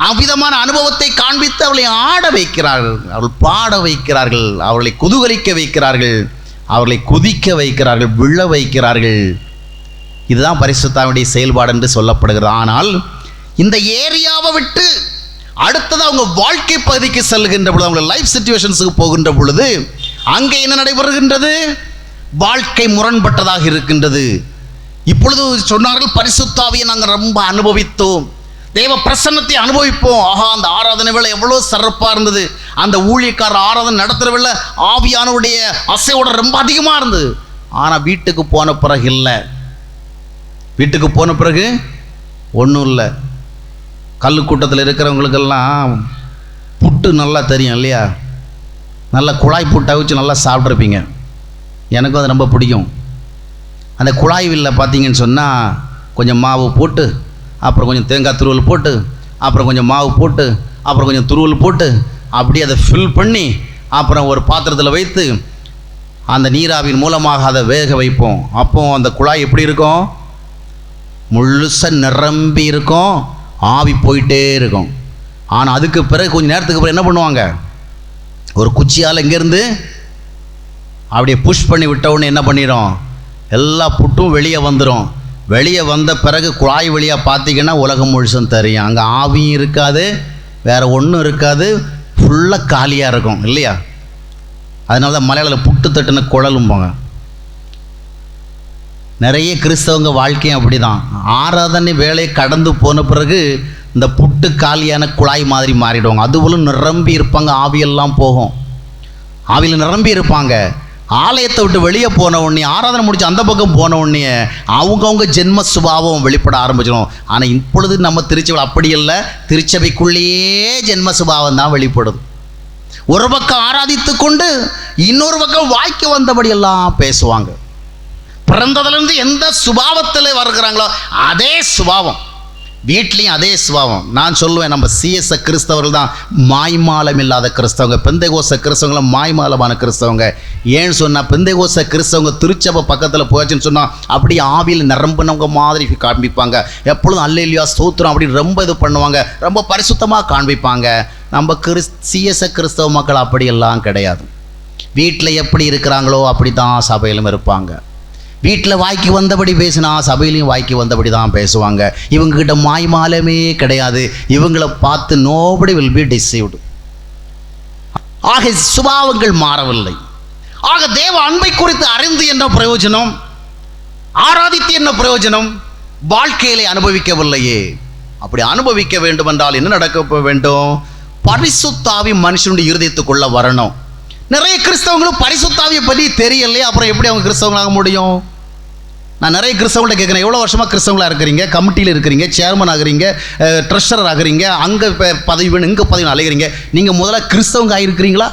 அவ்விதமான அனுபவத்தை காண்பித்து அவர்களை ஆட வைக்கிறார்கள், அவர்கள் பாட வைக்கிறார்கள், அவர்களை குதூகலிக்க வைக்கிறார்கள், அவர்களை குதிக்க வைக்கிறார்கள், விழ வைக்கிறார்கள். இதுதான் பரிசுத்த ஆவியுடைய செயல்பாடு என்று சொல்லப்படுகிறது. ஆனால் இந்த ஏரியாவை விட்டு அடுத்தது அவங்க வாழ்க்கை பகுதிக்கு செல்கின்ற பொழுது, அவங்க லைஃப் சிச்சுவேஷன்ஸுக்கு போகின்ற பொழுது அங்கே என்ன நடைபெறுகின்றது? வாழ்க்கை முரண்பட்டதாக இருக்கின்றது. இப்பொழுது சொன்னார்கள், பரிசுத்த ஆவியை நாங்கள் ரொம்ப அனுபவித்தோம், தேவ பிரசன்னத்தை அனுபவிப்போம். ஆஹா, அந்த ஆராதனை வேளை எவ்வளோ சிறப்பாக இருந்தது, அந்த ஊழியக்காரர் ஆராதனை நடத்துகிற வேளை ஆவியானவருடைய அசையோட ரொம்ப அதிகமாக இருந்தது. ஆனால் வீட்டுக்கு போன பிறகு இல்லை. வீட்டுக்கு போன பிறகு ஒன்றும் இல்லை. கல் கூட்டத்தில் இருக்கிறவங்களுக்கெல்லாம் புட்டு நல்லா தெரியும் இல்லையா? நல்லா குழாய் புட்டை வச்சு நல்லா சாப்பிட்ருப்பீங்க. எனக்கும் அது ரொம்ப பிடிக்கும். அந்த குழாய் வில்ல பார்த்தீங்கன்னு சொன்னால் கொஞ்சம் மாவு போட்டு, அப்புறம் கொஞ்சம் தேங்காய் துருவல் போட்டு, அப்புறம் கொஞ்சம் மாவு போட்டு, அப்புறம் கொஞ்சம் துருவல் போட்டு, அப்படியே அதை ஃபில் பண்ணி அப்புறம் ஒரு பாத்திரத்தில் வைத்து அந்த நீராவின் மூலமாக அதை வேக வைப்போம். அப்போ அந்த குழாய் எப்படி இருக்கும்? முழுசாக நிரம்பி இருக்கும், ஆவி போயிட்டே இருக்கும். ஆனால் அதுக்கு பிறகு கொஞ்சம் நேரத்துக்கு பிறகு என்ன பண்ணுவாங்க? ஒரு குச்சியால் இங்கேருந்து அப்படியே புஷ் பண்ணி விட்டவுடனே என்ன பண்ணிடும்? எல்லா புட்டும் வெளியே வந்துடும். வெளியே வந்த பிறகு குழாய் வழியாக பார்த்தீங்கன்னா உலகம் முழுசும் தெரியும். அங்கே ஆவியும் இருக்காது, வேறு ஒன்றும் இருக்காது, ஃபுல்லாக காலியாக இருக்கும் இல்லையா? அதனால தான் மலையாளத்தில் புட்டு தட்டுன்னு குழலும்பாங்க. நிறைய கிறிஸ்தவங்க வாழ்க்கையும் அப்படி தான். ஆராதனை வேலையை கடந்து போன பிறகு இந்த புட்டு காலியான குழாய் மாதிரி மாறிடுவாங்க. அதுபோல் நிரம்பி இருப்பாங்க, ஆவியெல்லாம் போகும், ஆவியில் நிரம்பி இருப்பாங்க. ஆலயத்தை விட்டு வெளியே போன உடனே, ஆராதனை முடிச்சு அந்த பக்கம் போன உடனே அவங்கவுங்க ஜென்ம சுபாவம் வெளிப்பட ஆரம்பிச்சிடும். ஆனால் இப்பொழுது நம்ம திருச்சபை அப்படி இல்லை. திருச்சபைக்குள்ளேயே ஜென்ம சுபாவம் தான் வெளிப்படுது. ஒரு பக்கம் ஆராதித்து கொண்டு இன்னொரு பக்கம் வாய்க்கு வந்தபடியெல்லாம் பேசுவாங்க. பிறந்ததுலேருந்து எந்த சுபாவத்தில் வருகிறாங்களோ அதே சுபாவம், வீட்லேயும் அதே சுபாவம். நான் சொல்லுவேன், நம்ம சிஎஸ்ஐ கிறிஸ்தவர்கள் தான் மாய்மாலம் இல்லாத கிறிஸ்தவங்க. பெந்தைகோச கிறிஸ்தவங்களும் மாய்மாலமான கிறிஸ்தவங்க. ஏன்னு சொன்னால், பெந்தைகோச கிறிஸ்தவங்க திருச்சபை பக்கத்தில் போயாச்சுன்னு சொன்னால் அப்படியே ஆவியில் நிரம்பினவங்க மாதிரி காண்பிப்பாங்க. எப்பொழுதும் அல்லேலூயா ஸ்தோத்திரம் அப்படி ரொம்ப இது பண்ணுவாங்க, ரொம்ப பரிசுத்தமாக காண்பிப்பாங்க. நம்ம சிஎஸ்ஐ கிறிஸ்தவ மக்கள் அப்படியெல்லாம் கிடையாது. வீட்டில் எப்படி இருக்கிறாங்களோ அப்படி தான் சபையிலும் இருப்பாங்க. வீட்டில் வாய்க்கு வந்தபடி பேசினா சபையிலையும் வாய்க்கு வந்தபடி தான் பேசுவாங்க. இவங்ககிட்ட மாய்மாலமே கிடையாது. இவங்களை பார்த்து நோபடி வில் பி டிசீவ்டு. ஆக சுபாவங்கள் மாறவில்லை. ஆக தேவ அன்பை குறித்து அறிந்து என்ன பிரயோஜனம்? ஆராதித்து என்ன பிரயோஜனம்? வாழ்க்கையிலே அனுபவிக்கவில்லையே. அப்படி அனுபவிக்க வேண்டும் என்றால் என்ன நடக்க வேண்டும்? பரிசுத்த ஆவி மனுஷனுடைய இருதயத்துக்குள்ள வரணும். நிறைய கிறிஸ்தவங்களும் பரிசுத்த ஆவியை பற்றி தெரியலையே, அப்புறம் எப்படி அவங்க கிறிஸ்தவங்களாக முடியும்? நான் நிறைய கிறிஸ்தவங்கள்ட்ட கேட்குறேன், எவ்வளோ வருஷமாக கிறிஸ்தவங்களாக இருக்கிறீங்க, கமிட்டியில் இருக்கிறீங்க, சேர்மன் ஆகுறீங்க, ட்ரெஷரர் ஆகுறீங்க, அங்கே பதவி வேணும் இங்கே பதவி அலைகிறீங்க, நீங்கள் முதல்ல கிறிஸ்தவங்க ஆகிருக்கிறீங்களா?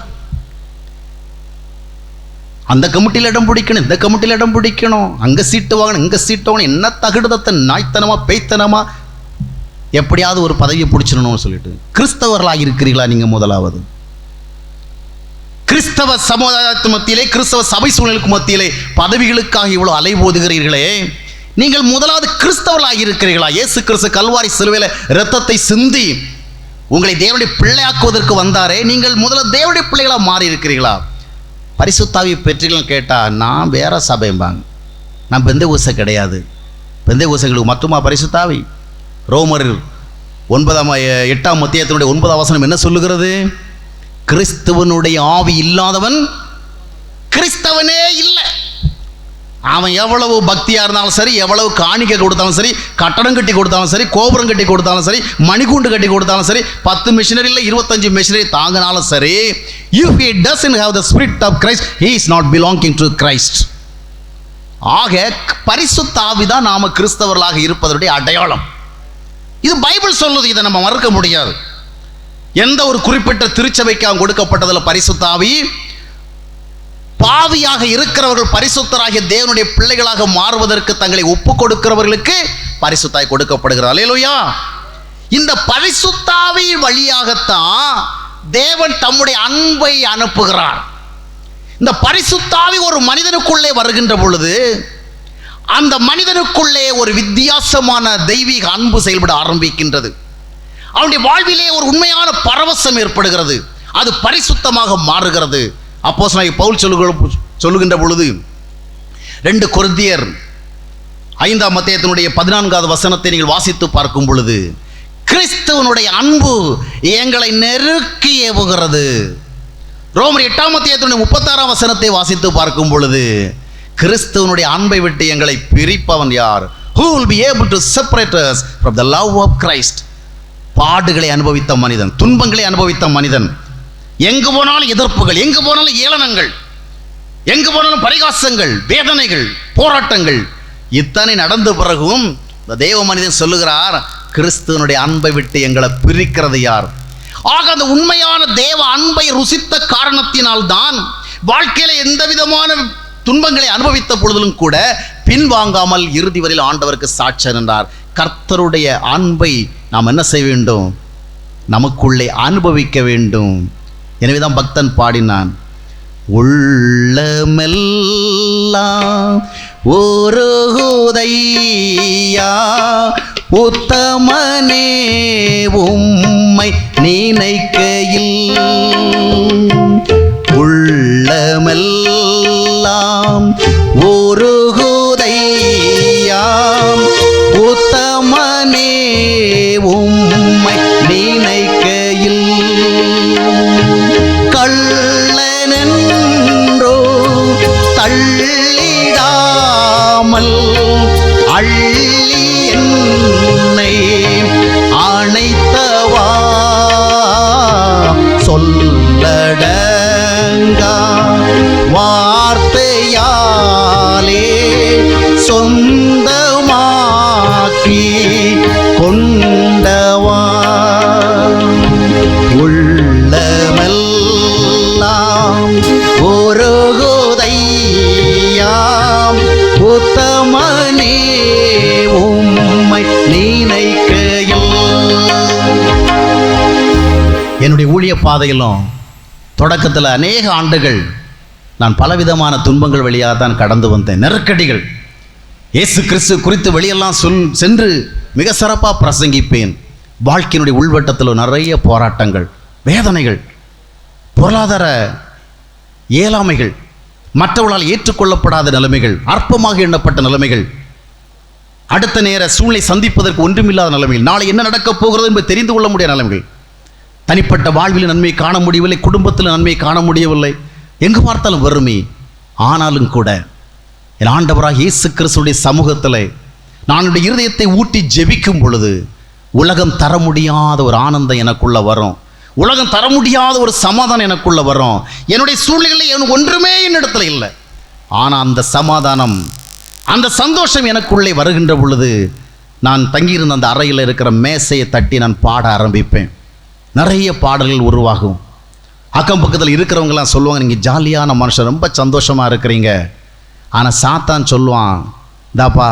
அந்த கமிட்டியில் இடம் பிடிக்கணும், இந்த கமிட்டியில் இடம் பிடிக்கணும், அங்கே சீட்டு வாங்கணும், இங்கே சீட்டு வாங்கணும், என்ன தகுடுதத்தை நாய்த்தனமாக பேய்த்தனமாக எப்படியாவது ஒரு பதவியை பிடிச்சிடணும்னு சொல்லிட்டு கிறிஸ்தவர்களாக இருக்கிறீங்களா? நீங்கள் முதலாவது கிறிஸ்தவ சமுதாயத்து மத்தியிலே, கிறிஸ்தவ சபை சூழலுக்கு மத்தியிலே பதவிகளுக்காக இவ்வளோ அலைபோதுகிறீர்களே, நீங்கள் முதலாவது கிறிஸ்தவர்களாக இருக்கிறீர்களா? இயேசு கிறிஸ்து கல்வாரி சிலுவையில் இரத்தத்தை சிந்தி உங்களை தேவனுடைய பிள்ளையாக்குவதற்கு வந்தாரே, நீங்கள் முதல்ல தேவனுடைய பிள்ளைகளாக மாறி இருக்கிறீர்களா? பரிசுத்தாவி பெற்றீர்கள் கேட்டால் நான் வேற சபைம்பாங்க. நான் பெந்தைகோசை கிடையாது. பெந்தைகோசைகளுக்கு மட்டுமா பரிசுத்தாவி? ரோமர் 8ஆம் அத்தியாயத்தினுடைய 9ஆம் வசனம் என்ன சொல்லுகிறது? கிறிஸ்துவனுடைய ஆவி இல்லாதவன் கிறிஸ்தவனே இல்லை. அவன் எவ்வளவு பக்தியாக இருந்தாலும் சரி, எவ்வளவு காணிக்கை கொடுத்தாலும் சரி, கட்டடம் கட்டி கொடுத்தாலும் சரி, கோபுரம் கட்டி கொடுத்தாலும் சரி, மணிக்கூண்டு கட்டி கொடுத்தாலும் சரி, 10 மிஷினரி இல்லை 25 மிஷினரி தாங்கினாலும் சரி, if he doesn't have the spirit of Christ, he is not belonging to Christ. ஆக பரிசுத்த ஆவி தான் நாம கிறிஸ்தவர்களாக இருப்பதனுடைய அடையாளம். இது பைபிள் சொல்லுது, இதை நம்ம மறுக்க முடியாது. எந்த ஒரு குறிப்பிட்ட திருச்சபைக்கு கொடுக்கப்பட்டதில் பரிசுத்த ஆவி, பாவியாக இருக்கிறவர்கள் பரிசுத்தராகிய தேவனுடைய பிள்ளைகளாக மாறுவதற்கு தங்களை ஒப்பு கொடுக்கிறவர்களுக்கு பரிசுத்தாய் கொடுக்கப்படுகிறார். அல்லேலூயா. இந்த பரிசுத்தாவி வழியாகத்தான் தேவன் தம்முடைய அன்பை அனுப்புகிறார். இந்த பரிசுத்தாவி ஒரு மனிதனுக்குள்ளே வருகின்ற பொழுது அந்த மனிதனுக்குள்ளே ஒரு வித்தியாசமான தெய்வீக அன்பு செயல்பட ஆரம்பிக்கின்றது. அவனுடைய வாழ்விலே ஒரு உண்மையான பரவசம் ஏற்படுகிறது. அது பரிசுத்தமாக மாறுகிறது. அப்போஸ்தலனாகிய பவுல் சொல்லுகின்ற பொழுது 2 கொரிந்தியர் 5ஆம் அத்தியாயத்தினுடைய 14வது வசனத்தை நீங்கள் வாசித்து பார்க்கும் பொழுது, கிறிஸ்துவனுடைய அன்பு எங்களை நெருக்கி ஏவுகிறது. ரோமர் 8ஆம் அத்தியாயத்தினுடைய 36ஆம் வசனத்தை வாசித்து பார்க்கும் பொழுது, கிறிஸ்துவனுடைய அன்பை விட்டு எங்களை பிரிப்பவன் யார்? Who will be able to separate us from the love of Christ? பாடுகளை அனுபவித்த மனிதன், துன்பங்களை அனுபவித்த மனிதன், எங்கு போனாலும் எதிர்ப்புகள், எங்கு போனாலும் ஏளனங்கள், எங்கு போனாலும் பரிகாசங்கள், வேதனைகள், போராட்டங்கள், இத்தனை நடந்த பிறகும் இந்த தேவ மனிதன் சொல்லுகிறார், கிறிஸ்துவனுடைய அன்பை விட்டு எங்களை பிரிக்கிறது யார்? ஆக அந்த உண்மையான தேவ அன்பை ருசித்த காரணத்தினால் தான் வாழ்க்கையில எந்த விதமான துன்பங்களை அனுபவித்த பொழுதிலும் கூட பின்வாங்காமல் இறுதி வரையில் ஆண்டவருக்கு சாட்சி நின்றார். கர்த்தருடைய அன்பை நாம் என்ன செய்ய வேண்டும்? நமக்குள்ளே அனுபவிக்க வேண்டும். எனவேதான் பக்தன் பாடினான், உள்ளமெல்லாம் உருகுதையா உத்தமனே உம்மை நினைக்கையில், உள்ளமெல்லாம் உருகுதையா உத்தமனே உம்மை நினைக்கையில், கள்ளனென்றோ தள்ளிடாமல் அள்ளி என்னை அணைத்தவா, சொல்லடங்கா வார்த்தையாலே சொந்தமாக்கி கொண்டவா, உள்ளமெல்லாம் ஒருகுதையாம் உத்தமனே உம்மை நினைக்கையில். என்னுடைய ஊழிய பாதையிலும் தொடக்கத்தில் அநேக ஆண்டுகள் நான் பலவிதமான துன்பங்கள் வழியாக தான் கடந்து வந்தேன். நெருக்கடிகள், இயேசு கிறிஸ்து குறித்து வெளியெல்லாம் சென்று மிக சிறப்பாக பிரசங்கிப்பேன். வாழ்க்கையினுடைய உள்வட்டத்தில் நிறைய போராட்டங்கள், வேதனைகள், பொருளாதார இயலாமைகள், மற்றவர்களால் ஏற்றுக்கொள்ளப்படாத நிலைமைகள், அற்பமாக எண்ணப்பட்ட நிலைமைகள், அடுத்த நேர சூழ்நிலை சந்திப்பதற்கு ஒன்றுமில்லாத நிலைமைகள், நாளை என்ன நடக்கப் போகிறது என்பது தெரிந்து கொள்ள முடியாத நிலைமைகள், தனிப்பட்ட வாழ்வில் நன்மை காண முடியவில்லை, குடும்பத்தில் நன்மை காண முடியவில்லை, எங்கு பார்த்தாலும் வறுமை. ஆனாலும் கூட என் ஆண்டவராக இயேசு கிறிஸ்துவின் சமூகத்தில் நான் என்னுடைய இருதயத்தை ஊட்டி ஜெபிக்கும் பொழுது உலகம் தர முடியாத ஒரு ஆனந்தம் எனக்குள்ள வரும், உலகம் தர முடியாத ஒரு சமாதானம் எனக்குள்ள வரும். என்னுடைய சூழ்நிலையில் ஒன்றுமே என்னிடத்துல இல்லை, ஆனால் அந்த சமாதானம், அந்த சந்தோஷம் எனக்குள்ளே வருகின்ற பொழுது நான் தங்கியிருந்த அந்த அறையில் இருக்கிற மேசையை தட்டி நான் பாட ஆரம்பிப்பேன். நிறைய பாடல்கள் உருவாகும். அக்கம் பக்கத்தில் இருக்கிறவங்கலாம் சொல்லுவாங்க, நீங்கள் ஜாலியான மனுஷன், ரொம்ப சந்தோஷமாக இருக்கிறீங்க. ஆனால் சாத்தான் சொல்லுவான், தாப்பா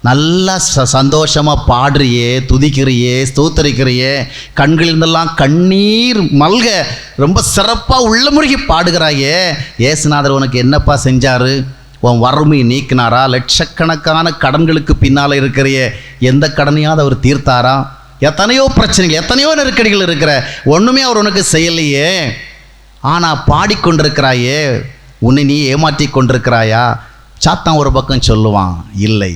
நல்லா சந்தோஷமாக பாடுறியே, துதிக்கிறியே, ஸ்தோத்தரிக்கிறியே, கண்களிலிருந்தெல்லாம் கண்ணீர் மல்க ரொம்ப சிறப்பாக உள்ள முருகி பாடுகிறாயே, இயேசுநாதர் உனக்கு என்னப்பா செஞ்சார்? உன் வறுமையை நீக்கினாரா? லட்சக்கணக்கான கடன்களுக்கு பின்னால் இருக்கிறையே, எந்த கடனையாவது அவர் தீர்த்தாரா? எத்தனையோ பிரச்சனைகள், எத்தனையோ நெருக்கடிகள் இருக்கிற, ஒன்றுமே அவர் உனக்கு செய்யலையே. ஆனால் பாடிக்கொண்டிருக்கிறாயே, உன்னை நீ ஏமாற்றி கொண்டிருக்கிறாயா? சாத்தான் ஒரு பக்கம் சொல்லுவான், இல்லை,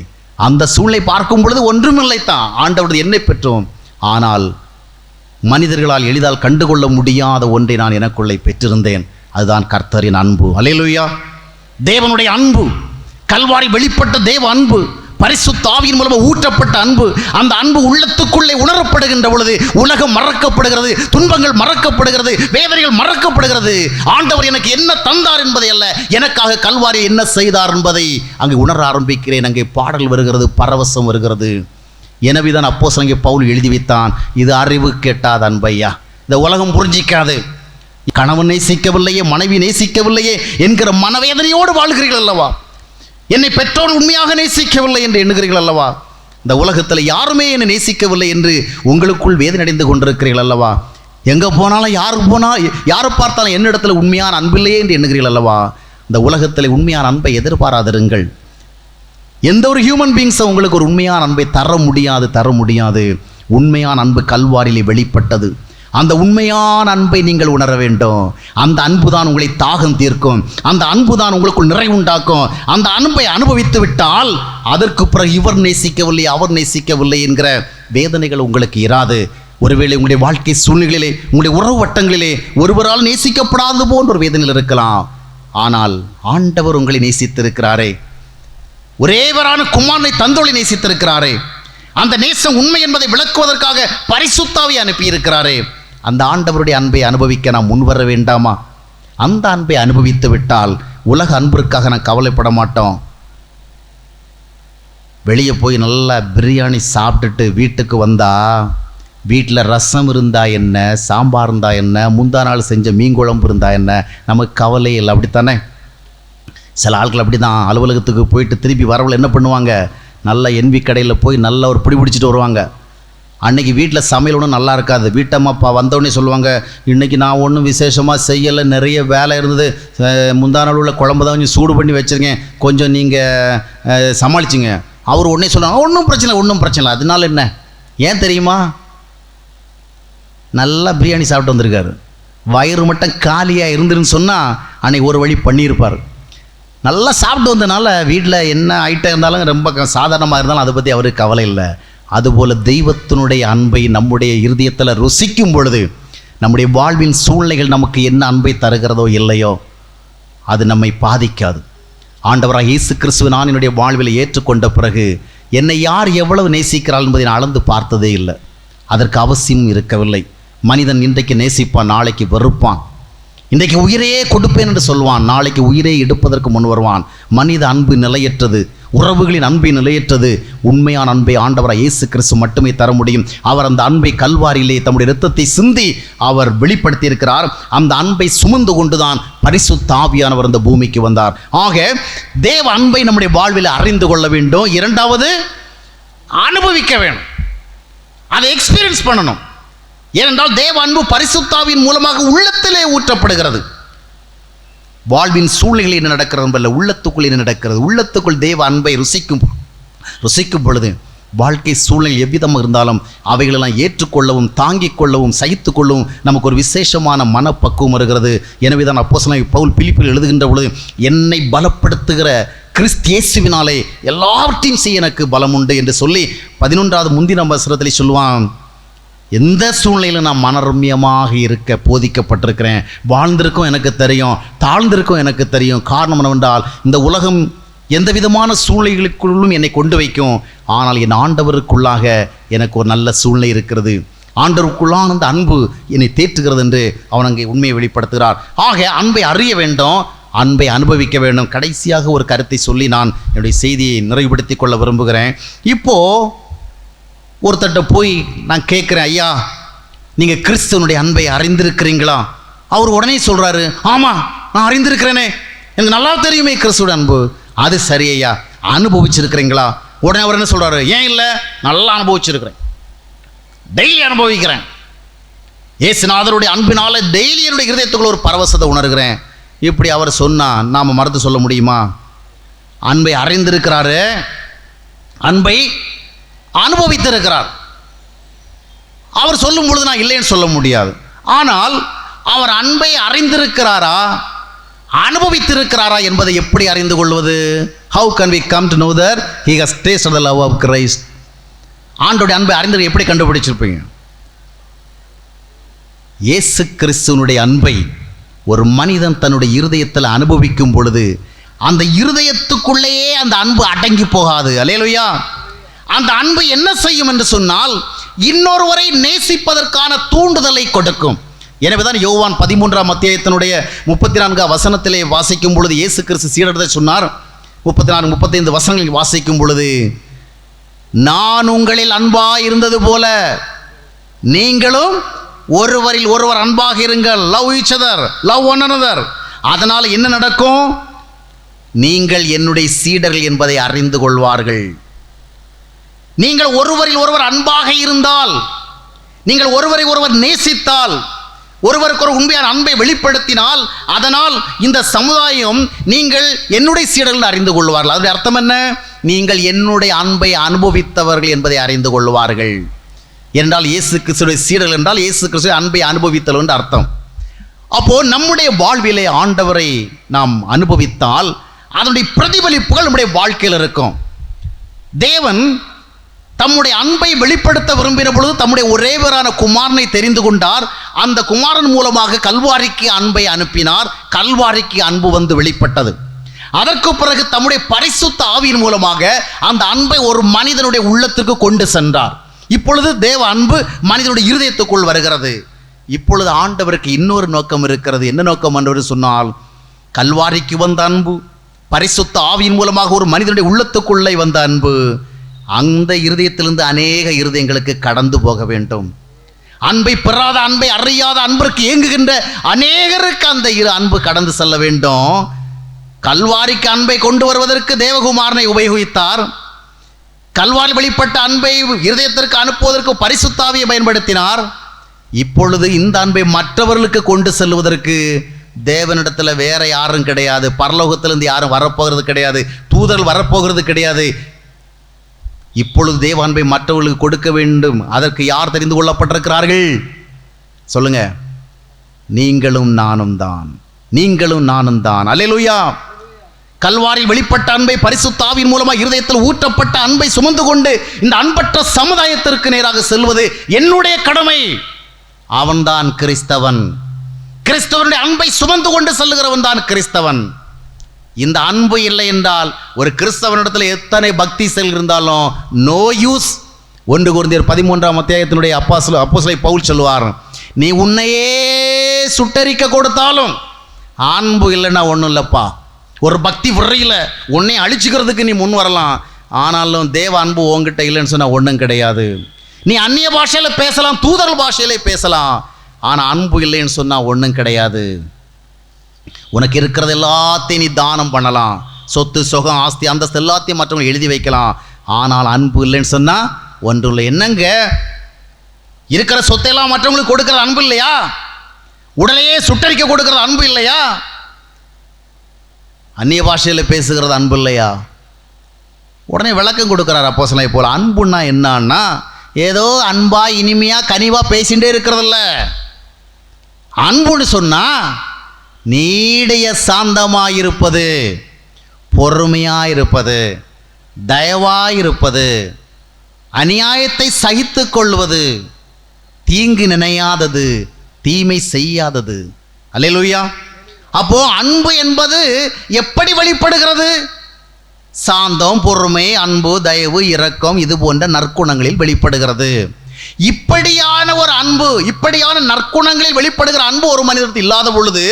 அந்த சூழ்நிலை பார்க்கும் பொழுது ஒன்றுமில்லை தான், ஆண்டவரது என்னை பெற்றோம். ஆனால் மனிதர்களால் எளிதால் கண்டுகொள்ள முடியாத ஒன்றை நான் எனக்குள்ளே பெற்றிருந்தேன். அதுதான் கர்த்தரின் அன்பு. அல்லேலூயா! தேவனுடைய அன்பு, கல்வாரி வெளிப்பட்ட தேவ அன்பு, பரிசுத்த ஆவியின் மூலமாக ஊற்றப்பட்ட அன்பு. அந்த அன்பு உள்ளத்துக்குள்ளே உணரப்படுகின்ற பொழுது உலகம் மறக்கப்படுகிறது, துன்பங்கள் மறக்கப்படுகிறது, வேதனைகள் மறக்கப்படுகிறது. ஆண்டவர் எனக்கு என்ன தந்தார் என்பதை அல்ல, எனக்காக கல்வாரி என்ன செய்தார் என்பதை அங்கே உணர ஆரம்பிக்கிறேன். அங்கே பாடல் வருகிறது, பரவசம் வருகிறது. எனவேதான் அப்போஸ்தலனாகிய பவுல் எழுதி வைத்தான், இது அறிவு கேட்டாத அன்பையா, இந்த உலகம் புரிஞ்சிக்காது. கணவன் நேசிக்கவில்லையே, மனைவி நேசிக்கவில்லையே என்கிற மனவேதனையோடு வாழ்கிறீர்கள் அல்லவா? என்னை பெற்றோர் உண்மையாக நேசிக்கவில்லை என்று எண்ணுகிறீர்கள் அல்லவா? இந்த உலகத்தில் யாருமே என்னை நேசிக்கவில்லை என்று உங்களுக்குள் வேதனை அடைந்து கொண்டிருக்கிறீர்கள் அல்லவா? எங்கே போனாலும் யாரை பார்த்தாலும் என்னிடத்தில் உண்மையான அன்பில்லையே என்று எண்ணுகிறீர்கள் அல்லவா? இந்த உலகத்தில் உண்மையான அன்பை எதிர்பாராதிருங்கள். எந்த ஒரு ஹியூமன் பீயிங்ஸும் உங்களுக்கு ஒரு உண்மையான அன்பை தர முடியாது. உண்மையான அன்பு கல்வாரியிலே வெளிப்பட்டது. அந்த உண்மையான அன்பை நீங்கள் உணர வேண்டும். அந்த அன்பு தான் உங்களை தாகம் தீர்க்கும், அந்த அன்பு தான் உங்களுக்குள் நிறைவுண்டாக்கும். அந்த அன்பை அனுபவித்து விட்டால் அதற்கு பிறகு இவர் நேசிக்கவில்லை, அவர் நேசிக்கவில்லை என்கிற வேதனைகள் உங்களுக்கு இராது. ஒருவேளை உங்களுடைய வாழ்க்கை சூழ்நிலையிலே, உங்களுடைய உறவு வட்டங்களிலே ஒருவரால் நேசிக்கப்படாதது போன்ற ஒரு வேதனையில் இருக்கலாம். ஆனால் ஆண்டவர் உங்களை நேசித்திருக்கிறாரே, ஒரேவரான குமாரனை தந்தோளை நேசித்திருக்கிறாரே, அந்த நேசம் உண்மை என்பதை விளக்குவதற்காக பரிசுத்த ஆவியை அனுப்பியிருக்கிறாரே. அந்த ஆண்டவருடைய அன்பை அனுபவிக்க நாம் முன்வர வேண்டாமா? அந்த அன்பை அனுபவித்து விட்டால் உலக அன்பிற்காக நான் கவலைப்பட மாட்டோம். வெளியே போய் நல்லா பிரியாணி சாப்பிட்டுட்டு வீட்டுக்கு வந்தால் வீட்டில் ரசம் இருந்தால் என்ன, சாம்பார் இருந்தால் என்ன, முந்தா நாள் செஞ்ச மீன் குழம்பு இருந்தால் என்ன, நமக்கு கவலை இல்லை. அப்படித்தானே? சில ஆட்கள் அப்படி தான் அலுவலகத்துக்கு போயிட்டு திருப்பி வரவில் என்ன பண்ணுவாங்க, நல்ல என்வி கடையில் போய் நல்லா ஒரு பிடி பிடிச்சிட்டு வருவாங்க. அன்றைக்கி வீட்டில் சமையல் ஒன்றும் நல்லா இருக்காது. வீட்டம்மாப்பா வந்தோடனே சொல்லுவாங்க, இன்றைக்கி நான் ஒன்றும் விசேஷமாக செய்யலை, நிறைய வேலை இருந்தது, முந்தா நாள் உள்ள குழம்பு தான் கொஞ்சம் சூடு பண்ணி வச்சுருக்கேன், கொஞ்சம் நீங்கள் சமாளிச்சிங்க. அவர் உடனே சொல்லுவாங்க, ஒன்றும் பிரச்சனை இல்லை. அதனால என்ன, ஏன் தெரியுமா, நல்லா பிரியாணி சாப்பிட்டு வந்திருக்காரு, வயிறு மட்டும் காலியாக இருந்துருன்னு சொன்னால் அன்றைக்கி ஒரு வழி பண்ணியிருப்பார். நல்லா சாப்பிட்டு வந்தனால வீட்டில் என்ன ஐட்டம் இருந்தாலும் ரொம்ப சாதாரணமாக இருந்தாலும் அதை பற்றி அவருக்கு கவலை இல்லை. அதுபோல் தெய்வத்தினுடைய அன்பை நம்முடைய இருதயத்தில் ருசிக்கும் பொழுது நம்முடைய வாழ்வின் சூழ்நிலைகள் நமக்கு என்ன அன்பை தருகிறதோ இல்லையோ அது நம்மை பாதிக்காது. ஆண்டவராக இயேசு கிறிஸ்துவை நான் என்னுடைய வாழ்வில் ஏற்றுக்கொண்ட பிறகு என்னை யார் எவ்வளவு நேசிக்கிறாள் என்பதை நான் அளந்து பார்த்ததே இல்லை. அதற்கு அவசியம் இருக்கவில்லை. மனிதன் இன்றைக்கு நேசிப்பான், நாளைக்கு வெறுப்பான். இன்றைக்கு உயிரையே கொடுப்பேன் என்று சொல்வான், நாளைக்கு உயிரை எடுப்பதற்கு முன் வருவான். மனித அன்பு நிலையற்றது, உறவுகளின் அன்பை நிலையற்றது. உண்மையான அன்பை ஆண்டவராக இயேசு கிறிஸ்து மட்டுமே தர முடியும். அவர் அந்த அன்பை கல்வாரியிலே தம்முடைய இரத்தத்தை சிந்தி அவர் வெளிப்படுத்தி இருக்கிறார். அந்த அன்பை சுமந்து கொண்டுதான் பரிசுத்த ஆவியானவர் இந்த பூமிக்கு வந்தார். ஆக தேவ அன்பை நம்முடைய வாழ்வில் அறிந்து கொள்ள வேண்டும். இரண்டாவது, அனுபவிக்க வேணும், அதை எக்ஸ்பீரியன்ஸ் பண்ணணும். ஏனென்றால் தேவ அன்பு பரிசுத்தாவின் மூலமாக உள்ளத்திலே ஊற்றப்படுகிறது. வாழ்வின் சூழ்நிலையில் என்ன நடக்கிறது என்பதில்லை, உள்ளத்துக்குள் என்ன நடக்கிறது. உள்ளத்துக்குள் தேவ அன்பை ருசிக்கும் பொழுது வாழ்க்கை சூழ்நிலை எவ்விதமாக இருந்தாலும் அவைகளெல்லாம் ஏற்றுக்கொள்ளவும் தாங்கிக் கொள்ளவும் சகித்து கொள்ளவும் நமக்கு ஒரு விசேஷமான மனப்பக்குவம் வருகிறது. எனவே தான் அப்போஸ்தலனாகிய பவுல் பிலிப்பில் எழுதுகின்ற பொழுது, என்னை பலப்படுத்துகிற கிறிஸ்து இயேசுவினாலே எல்லாவற்றையும் செய்ய எனக்கு பலம் உண்டு என்று சொல்லி 11வது முந்தின வசனத்திலே சொல்லுவான், எந்த சூழ்நிலையில் நான் மனரம்யமாக இருக்க போதிக்கப்பட்டிருக்கிறேன். வாழ்ந்திருக்கும் எனக்கு தெரியும், தாழ்ந்திருக்கும் எனக்கு தெரியும். காரணம் என்னவென்றால் இந்த உலகம் எந்த விதமான சூழ்நிலைகளுக்குள்ளும் என்னை கொண்டு வைக்கும், ஆனால் என் ஆண்டவருக்குள்ளாக எனக்கு ஒரு நல்ல சூழ்நிலை இருக்கிறது. ஆண்டவருக்குள்ளான அந்த அன்பு என்னை தேற்றுகிறது என்று அவன் அங்கே உண்மையை வெளிப்படுத்துகிறார். ஆக அன்பை அறிய வேண்டும், அன்பை அனுபவிக்க வேண்டும். கடைசியாக ஒரு கருத்தை சொல்லி நான் என்னுடைய செய்தியை நிறைவுபடுத்தி கொள்ள விரும்புகிறேன். இப்போது ஒருத்தட்ட போய் நான் கேட்குறேன், ஐயா நீங்கள் கிறிஸ்துவனுடைய அன்பை அறிந்திருக்கிறீங்களா? அவர் உடனே சொல்கிறாரு, ஆமாம் நான் அறிந்திருக்கிறேனே, எனக்கு நல்லா தெரியுமே கிறிஸ்துவோட அன்பு. அது சரி ஐயா, அனுபவிச்சிருக்கிறீங்களா? உடனே அவர் என்ன சொல்கிறாரு, ஏன் இல்லை, நல்லா அனுபவிச்சிருக்கிறேன், டெய்லி அனுபவிக்கிறேன். இயேசுநாதருடைய அன்பினால டெய்லி என்னுடைய இருதயத்துக்குள்ள ஒரு பரவசத்தை உணர்கிறேன். இப்படி அவர் சொன்னால் நாம் மறுத்து சொல்ல முடியுமா? அன்பை அறிந்திருக்கிறாரு, அன்பை அனுபவித்திருக்கிறார். அவர் சொல்லும் பொழுது நான் இல்லைன்னு சொல்ல முடியாது. ஆனால் அவர் அன்பை அறிந்திருக்கிறாரா, அனுபவித்திருக்கிறாரா என்பதை எப்படி அறிந்து கொள்வது? How can we come to know that he has tasted the love of Christ? ஆண்டோடைய அன்பை அறிந்து எப்படி கண்டுபிடிச்சிருப்பீங்க? இயேசு கிறிஸ்துவனுடைய அன்பை ஒரு மனிதன் தன்னுடைய இருதயத்தில் அனுபவிக்கும் பொழுது அந்த இருதயத்துக்குள்ளேயே அந்த அன்பு அடங்கி போகாது. அல்லேலூயா. அந்த அன்பு என்ன செய்யும் என்று சொன்னால், இன்னொருவரை நேசிப்பதற்கான தூண்டுதலை கொடுக்கும். எனவேதான் யோவான் 13ஆம் அத்தியாயத்தினுடைய 34 வசனத்திலே வாசிக்கும் பொழுது இயேசு கிறிஸ்து சீடர்களை சொன்னார். 34-35 வசனங்களில் வாசிக்கும் பொழுது, நான் உங்களில் அன்பாக இருந்தது போல நீங்களும் ஒருவரில் ஒருவர் அன்பாக இருங்கள். Love each other, love one another. அதனால் என்ன நடக்கும்? நீங்கள் என்னுடைய சீடர்கள் என்பதை அறிந்து கொள்வார்கள். நீங்கள் ஒருவரில் ஒருவர் அன்பாக இருந்தால், நீங்கள் ஒருவரை ஒருவர் நேசித்தால், ஒருவருக்கு ஒரு உண்மையான அன்பை வெளிப்படுத்தினால், அதனால் இந்த சமுதாயம் நீங்கள் என்னுடைய சீடர்கள் அறிந்து கொள்வார்கள். அதனுடைய அர்த்தம் என்ன? நீங்கள் என்னுடைய அன்பை அனுபவித்தவர்கள் என்பதை அறிந்து கொள்வார்கள். என்றால் இயேசு கிறிஸ்துடைய சீடர்கள் என்றால் இயேசு கிறிஸ்துவை அன்பை அனுபவித்தல் என்று அர்த்தம். அப்போ நம்முடைய வாழ்விலே ஆண்டவரை நாம் அனுபவித்தால் அதனுடைய பிரதிபலிப்புகள் நம்முடைய வாழ்க்கையில் இருக்கும். தேவன் தம்முடைய அன்பை வெளிப்படுத்த விரும்பின பொழுது தம்முடைய ஒரேவரான குமாரனை தெரிந்து கொண்டார். அந்த குமாரன் மூலமாக கல்வாரிக்கு அன்பை அனுப்பினார். கல்வாரிக்கு அன்பு வந்து வெளிப்பட்டது. அதற்கு பிறகு தம்முடைய பரிசுத்த ஆவியின் மூலமாக அந்த அன்பை ஒரு மனிதனுடைய உள்ளத்துக்கு கொண்டு சென்றார். இப்பொழுது தேவ அன்பு மனிதனுடைய இருதயத்துக்குள் வருகிறது. இப்பொழுது ஆண்டவருக்கு இன்னொரு நோக்கம் இருக்கிறது. என்ன நோக்கம் என்று சொன்னால், கல்வாரிக்கு வந்த அன்பு, பரிசுத்த ஆவியின் மூலமாக ஒரு மனிதனுடைய உள்ளத்துக்குள்ளே வந்த அன்பு அந்த இருதயத்திலிருந்து அநேக இருதயங்களுக்கு கடந்து போக வேண்டும். அன்பை பெறாத, அன்பை அறியாத, அன்பிற்கு ஏங்குகின்ற அநேகருக்கு அந்த அன்பு கடந்து செல்ல வேண்டும். கல்வாரிக்கு அன்பை கொண்டு வருவதற்கு தேவகுமாரனை உபயோகித்தார். கல்வாரி வெளிப்பட்ட அன்பை இருதயத்திற்கு அனுப்புவதற்கு பரிசுத்தாவியை பயன்படுத்தினார். இப்பொழுது இந்த அன்பை மற்றவர்களுக்கு கொண்டு செல்வதற்கு தேவனிடத்தில் வேற யாரும் கிடையாது. பரலோகத்திலிருந்து யாரும் வரப்போகிறது கிடையாது. தூதர்கள் வரப்போகிறது கிடையாது. இப்பொழுது தேவ அன்பை மற்றவர்களுக்கு கொடுக்க வேண்டும். அதற்கு யார் தெரிந்து கொள்ளப்பட்டிருக்கிறார்கள்? சொல்லுங்க. நீங்களும் நானும் தான். நீங்களும் நானும் தான். அல்லேலூயா. கல்வாரில் வெளிப்பட்ட அன்பை பரிசுத்த ஆவியின் மூலமாக இருதயத்தில் ஊற்றப்பட்ட அன்பை சுமந்து கொண்டு இந்த அன்பற்ற சமுதாயத்திற்கு நேராக செல்வது என்னுடைய கடமை. அவன்தான் கிறிஸ்தவன். கிறிஸ்தவனுடைய அன்பை சுமந்து கொண்டு செல்லுகிறவன் தான் கிறிஸ்தவன். இந்த அன்பு இல்லை என்றால் ஒரு கிறிஸ்தவனிடத்தில் எத்தனை பக்தி செல் இருந்தாலும் நோ யூஸ். 1 கொரிந்தியர் 13ஆம் அத்தியாயத்தினுடைய அப்போஸ்தலனாகிய பவுல் சொல்லுவார், நீ உன்னையே சுட்டரிக்க கொடுத்தாலும் அன்பு இல்லைன்னா ஒன்றும் இல்லைப்பா. ஒரு பக்தி விரையில் உன்னை அழிச்சுக்கிறதுக்கு நீ முன் வரலாம், ஆனாலும் தேவ அன்பு உங்ககிட்ட இல்லைன்னு சொன்னால் ஒன்றும் கிடையாது. நீ அந்நிய பாஷையில் பேசலாம், தூதர் பாஷையிலே பேசலாம், ஆனால் அன்பு இல்லைன்னு சொன்னால் ஒன்றும் கிடையாது. உனக்கு இருக்கிறது எல்லாத்தையும் நீ தானம் பண்ணலாம், சொத்து சுகம் ஆஸ்தி அந்தஸ்து எல்லாத்தையும் மற்றவங்க எழுதி வைக்கலாம், ஆனால் அன்பு இல்லைன்னு சொன்னால் ஒன்றும் இல்லை. என்னங்க இருக்கிற சொத்தையெல்லாம் மற்றவங்களுக்கு கொடுக்குற அன்பு இல்லையா? உடலையே சுட்டரிக்க கொடுக்குற அன்பு இல்லையா? அந்நிய பாஷையில் பேசுகிறது அன்பு இல்லையா? உடனே விளக்கம் கொடுக்குறார் அப்போஸ்தலனாகிய பவுல். அன்புன்னா என்னன்னா ஏதோ அன்பா இனிமையா கனிவா பேசிகிட்டே இருக்கிறதில்ல. அன்புன்னு சொன்னா நீடிய சாந்தமாயிருப்பது, பொறுமையாயிருப்பது, தயவாயிருப்பது, அநியாயத்தை சகித்து கொள்வது, தீங்கு நினையாதது, தீமை செய்யாதது. அல்லேலூயா. அப்போ அன்பு என்பது எப்படி வெளிப்படுகிறது? சாந்தம், பொறுமை, அன்பு, தயவு, இரக்கம் இது போன்ற நற்குணங்களில் வெளிப்படுகிறது. இப்படியான ஒரு அன்பு, இப்படியான நற்குணங்களில் வெளிப்படுகிற அன்பு ஒரு மனிதனுக்கு இல்லாத பொழுது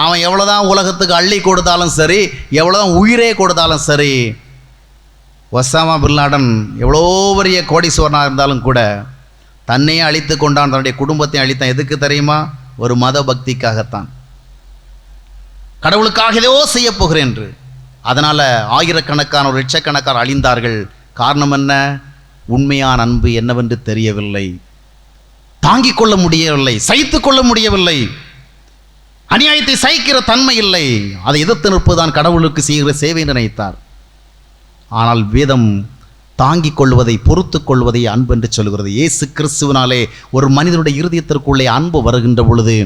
அவன் எவ்வளோதான் உலகத்துக்கு அள்ளி கொடுத்தாலும் சரி, எவ்வளோதான் உயிரே கொடுத்தாலும் சரி, ஒசாமா பின் லாடன் எவ்வளோ பெரிய கோடீஸ்வரனாக இருந்தாலும் கூட தன்னையே அழித்து கொண்டான், தன்னுடைய குடும்பத்தையும் அழித்தான். எதுக்கு தெரியுமா? ஒரு மத பக்திக்காகத்தான். கடவுளுக்காக ஏதோ செய்ய போகிறேன் என்று. அதனால் ஆயிரக்கணக்கான ஒரு லட்சக்கணக்கான அழிந்தார்கள். காரணம் என்ன? உண்மையான அன்பு என்னவென்று தெரியவில்லை, தாங்கிக் கொள்ள முடியவில்லை, சகித்து கொள்ள முடியவில்லை, அநியாயத்தை சகிக்கிற தன்மை இல்லை. அதை எதிர்த்து நிற்பதுதான் கடவுளுக்கு செய்கிற சேவை நினைத்தார். ஆனால் வேதம் தாங்கிக் கொள்வதை, பொறுத்து கொள்வதை அன்பு என்று சொல்கிறது. இயேசு கிறிஸ்துவினாலே ஒரு மனிதனுடைய இருதயத்திற்குள்ளே அன்பு வருகின்ற பொழுது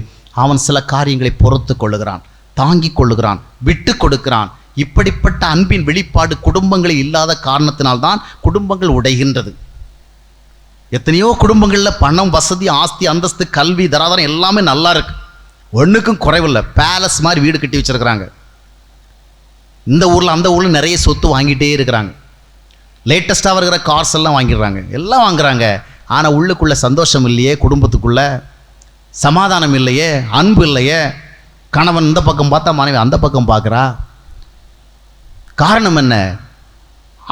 அவன் சில காரியங்களை பொறுத்து கொள்ளுகிறான், தாங்கிக் கொள்ளுகிறான், விட்டு கொடுக்கிறான். இப்படிப்பட்ட அன்பின் வெளிப்பாடு குடும்பங்களில் இல்லாத காரணத்தினால்தான் குடும்பங்கள் உடைகின்றது. எத்தனையோ குடும்பங்களில் பணம், வசதி, ஆஸ்தி, அந்தஸ்து, கல்வி, தராதரம் எல்லாமே நல்லா இருக்கு, ஒன்றுக்கும் குறைவில்லை. பேலஸ் மாதிரி வீடு கட்டி வச்சிருக்கிறாங்க. இந்த ஊரில் அந்த ஊரில் நிறைய சொத்து வாங்கிட்டே இருக்கிறாங்க. லேட்டஸ்ட்டாக வருகிற கார்ஸ் எல்லாம் வாங்கிடுறாங்க, எல்லாம் வாங்குறாங்க. ஆனால் உள்ளுக்குள்ளே சந்தோஷம் இல்லையே, குடும்பத்துக்குள்ளே சமாதானம் இல்லையே, அன்பு இல்லையே. கணவன் இந்த பக்கம் பார்த்தா மனைவி அந்த பக்கம் பார்க்குறா. காரணம் என்ன?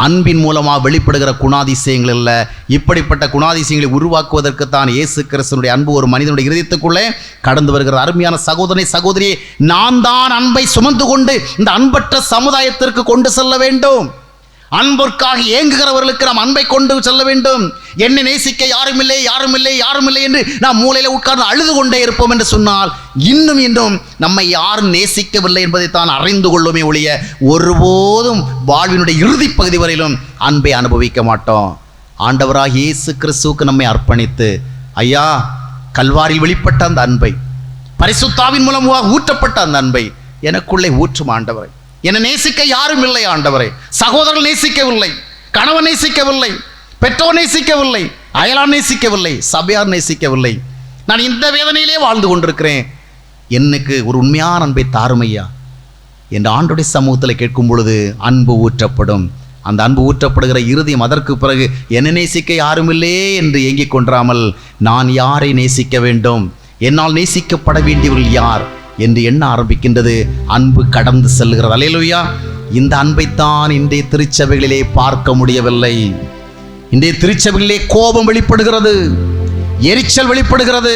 அன்பின் மூலமாக வெளிப்படுகிற குணாதிசயங்கள் இல்லை. இப்படிப்பட்ட குணாதிசயங்களை உருவாக்குவதற்குத்தான் இயேசு கிறிஸ்துவினுடைய அன்பு ஒரு மனிதனுடைய இருதயத்துக்குள்ளே கடந்து வருகிற. அருமையான சகோதரனை, சகோதரியே, நான் தான் அன்பை சுமந்து கொண்டு இந்த அன்பற்ற சமுதாயத்திற்கு கொண்டு செல்ல வேண்டும். அன்பிற்காக ஏங்குகிறவர்களுக்கு நாம் அன்பை கொண்டு செல்ல வேண்டும். என்னை நேசிக்க யாரும் இல்லை, யாரும் இல்லை, யாரும் இல்லை என்று நாம் மூலையில் உட்கார்ந்து அழுது கொண்டே இருப்போம் என்று சொன்னால் இன்னும் இன்னும் நம்மை யாரும் நேசிக்கவில்லை என்பதை தான் அறிந்து கொள்ளுமே ஒழிய ஒருபோதும் வாழ்வினுடைய இறுதி பகுதி வரையிலும் அன்பை அனுபவிக்க மாட்டோம். ஆண்டவராக இயேசு கிறிஸ்துவுக்கு நம்மை அர்ப்பணித்து, ஐயா, கல்வாரில் வெளிப்பட்ட அந்த அன்பை, பரிசுத்த ஆவியின் மூலமாக ஊற்றப்பட்ட அந்த அன்பை எனக்குள்ளே ஊற்றும் ஆண்டவரை. என்னை நேசிக்க யாரும் இல்லை ஆண்டவரே. சகோதரர்கள் நேசிக்கவில்லை, கணவன் நேசிக்கவில்லை, பெற்றோர் நேசிக்கவில்லை, அயலார் நேசிக்கவில்லை, சபையார் நேசிக்கவில்லை. நான் இந்த வேதனையிலே வாழ்ந்து கொண்டிருக்கிறேன். எனக்கு ஒரு உண்மையான அன்பை தாருமையா என்று ஆண்டோடைய சமூகத்தில் கேட்கும் பொழுது அன்பு ஊற்றப்படும். அந்த அன்பு ஊற்றப்படுகிற இருதயம் அதற்கு பிறகு என்னை நேசிக்க யாரும் இல்லையே என்று ஏங்கிக் கொண்டாமல் நான் யாரை நேசிக்க வேண்டும், என்னால் நேசிக்கப்பட வேண்டியவர்கள் யார் என்று எண்ண ஆரம்பிக்கின்றது. அன்பு கடந்து செல்கிறது. அல்லேலூயா. இந்த அன்பைத்தான் இன்றைய திருச்சபைகளிலே பார்க்க முடியவில்லை. இன்றைய திருச்சபையிலே கோபம் வெளிப்படுகிறது, எரிச்சல் வெளிப்படுகிறது,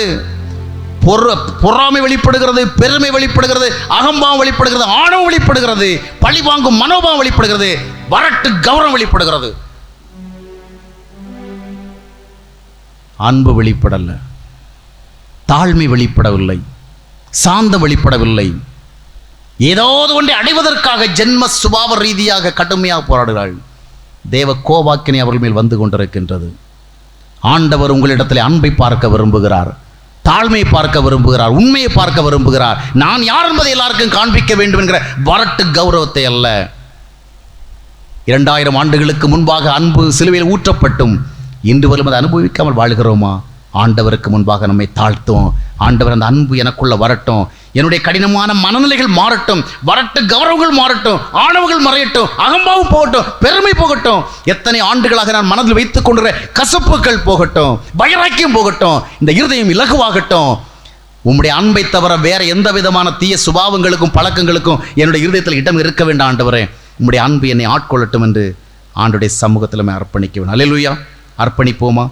பொறாமை வெளிப்படுகிறது, பெருமை வெளிப்படுகிறது, அகம்பாவம் வெளிப்படுகிறது, ஆணவம் வெளிப்படுகிறது, பழி வாங்கும் மனோபாவம் வெளிப்படுகிறது, வரட்டு கௌரவம் வெளிப்படுகிறது. அன்பு வெளிப்படல, தாழ்மை வெளிப்படவில்லை, சாந்தம் வெளிப்படவில்லை. ஏதாவது ஒன்றை அடைவதற்காக ஜென்ம சுபாவ ரீதியாக கடுமையாக போராடுகிறாள். தேவ கோபாக்கினை அவர்கள் மேல் வந்து கொண்டிருக்கின்றது. ஆண்டவர் உங்களிடத்தில் அன்பை பார்க்க விரும்புகிறார், தாழ்மையை பார்க்க விரும்புகிறார், உண்மையை பார்க்க விரும்புகிறார். நான் யார் என்பதை எல்லாருக்கும் காண்பிக்க வேண்டும் என்கிற வரட்டு கௌரவத்தை அல்ல. 2000 ஆண்டுகளுக்கு முன்பாக அன்பு சிலுவையில் ஊற்றப்பட்டும் இன்று வரும் அதை அனுபவிக்காமல் வாழ்கிறோமா? ஆண்டவருக்கு முன்பாக நம்மை தாழ்த்தும். ஆண்டவர், அந்த அன்பு எனக்குள்ள வரட்டும், என்னுடைய கடினமான மனநிலைகள் மாறட்டும், வரட்டு கௌரவங்கள் மாறட்டும், ஆணவங்கள் மறையட்டும், அகம்பாவும் போகட்டும், பெருமை போகட்டும், எத்தனை ஆண்டுகளாக நான் மனதில் வைத்துக் கொண்டிருக்கிற கசப்புகள் போகட்டும், வைராக்கியம் போகட்டும், இந்த இருதயம் இலகுவாகட்டும். உம்முடைய அன்பை தவிர வேற எந்த விதமான தீய சுபாவங்களுக்கும் பழக்கங்களுக்கும் என்னுடைய இருதயத்தில் இடம் இருக்க வேண்டாம் ஆண்டவரே. உம்முடைய அன்பு என்னை ஆட்கொள்ளட்டும் என்று ஆண்டுடைய சமூகத்தில் அர்ப்பணிக்க வேண்டும். அல்லேலூயா. அர்ப்பணிப்போமா?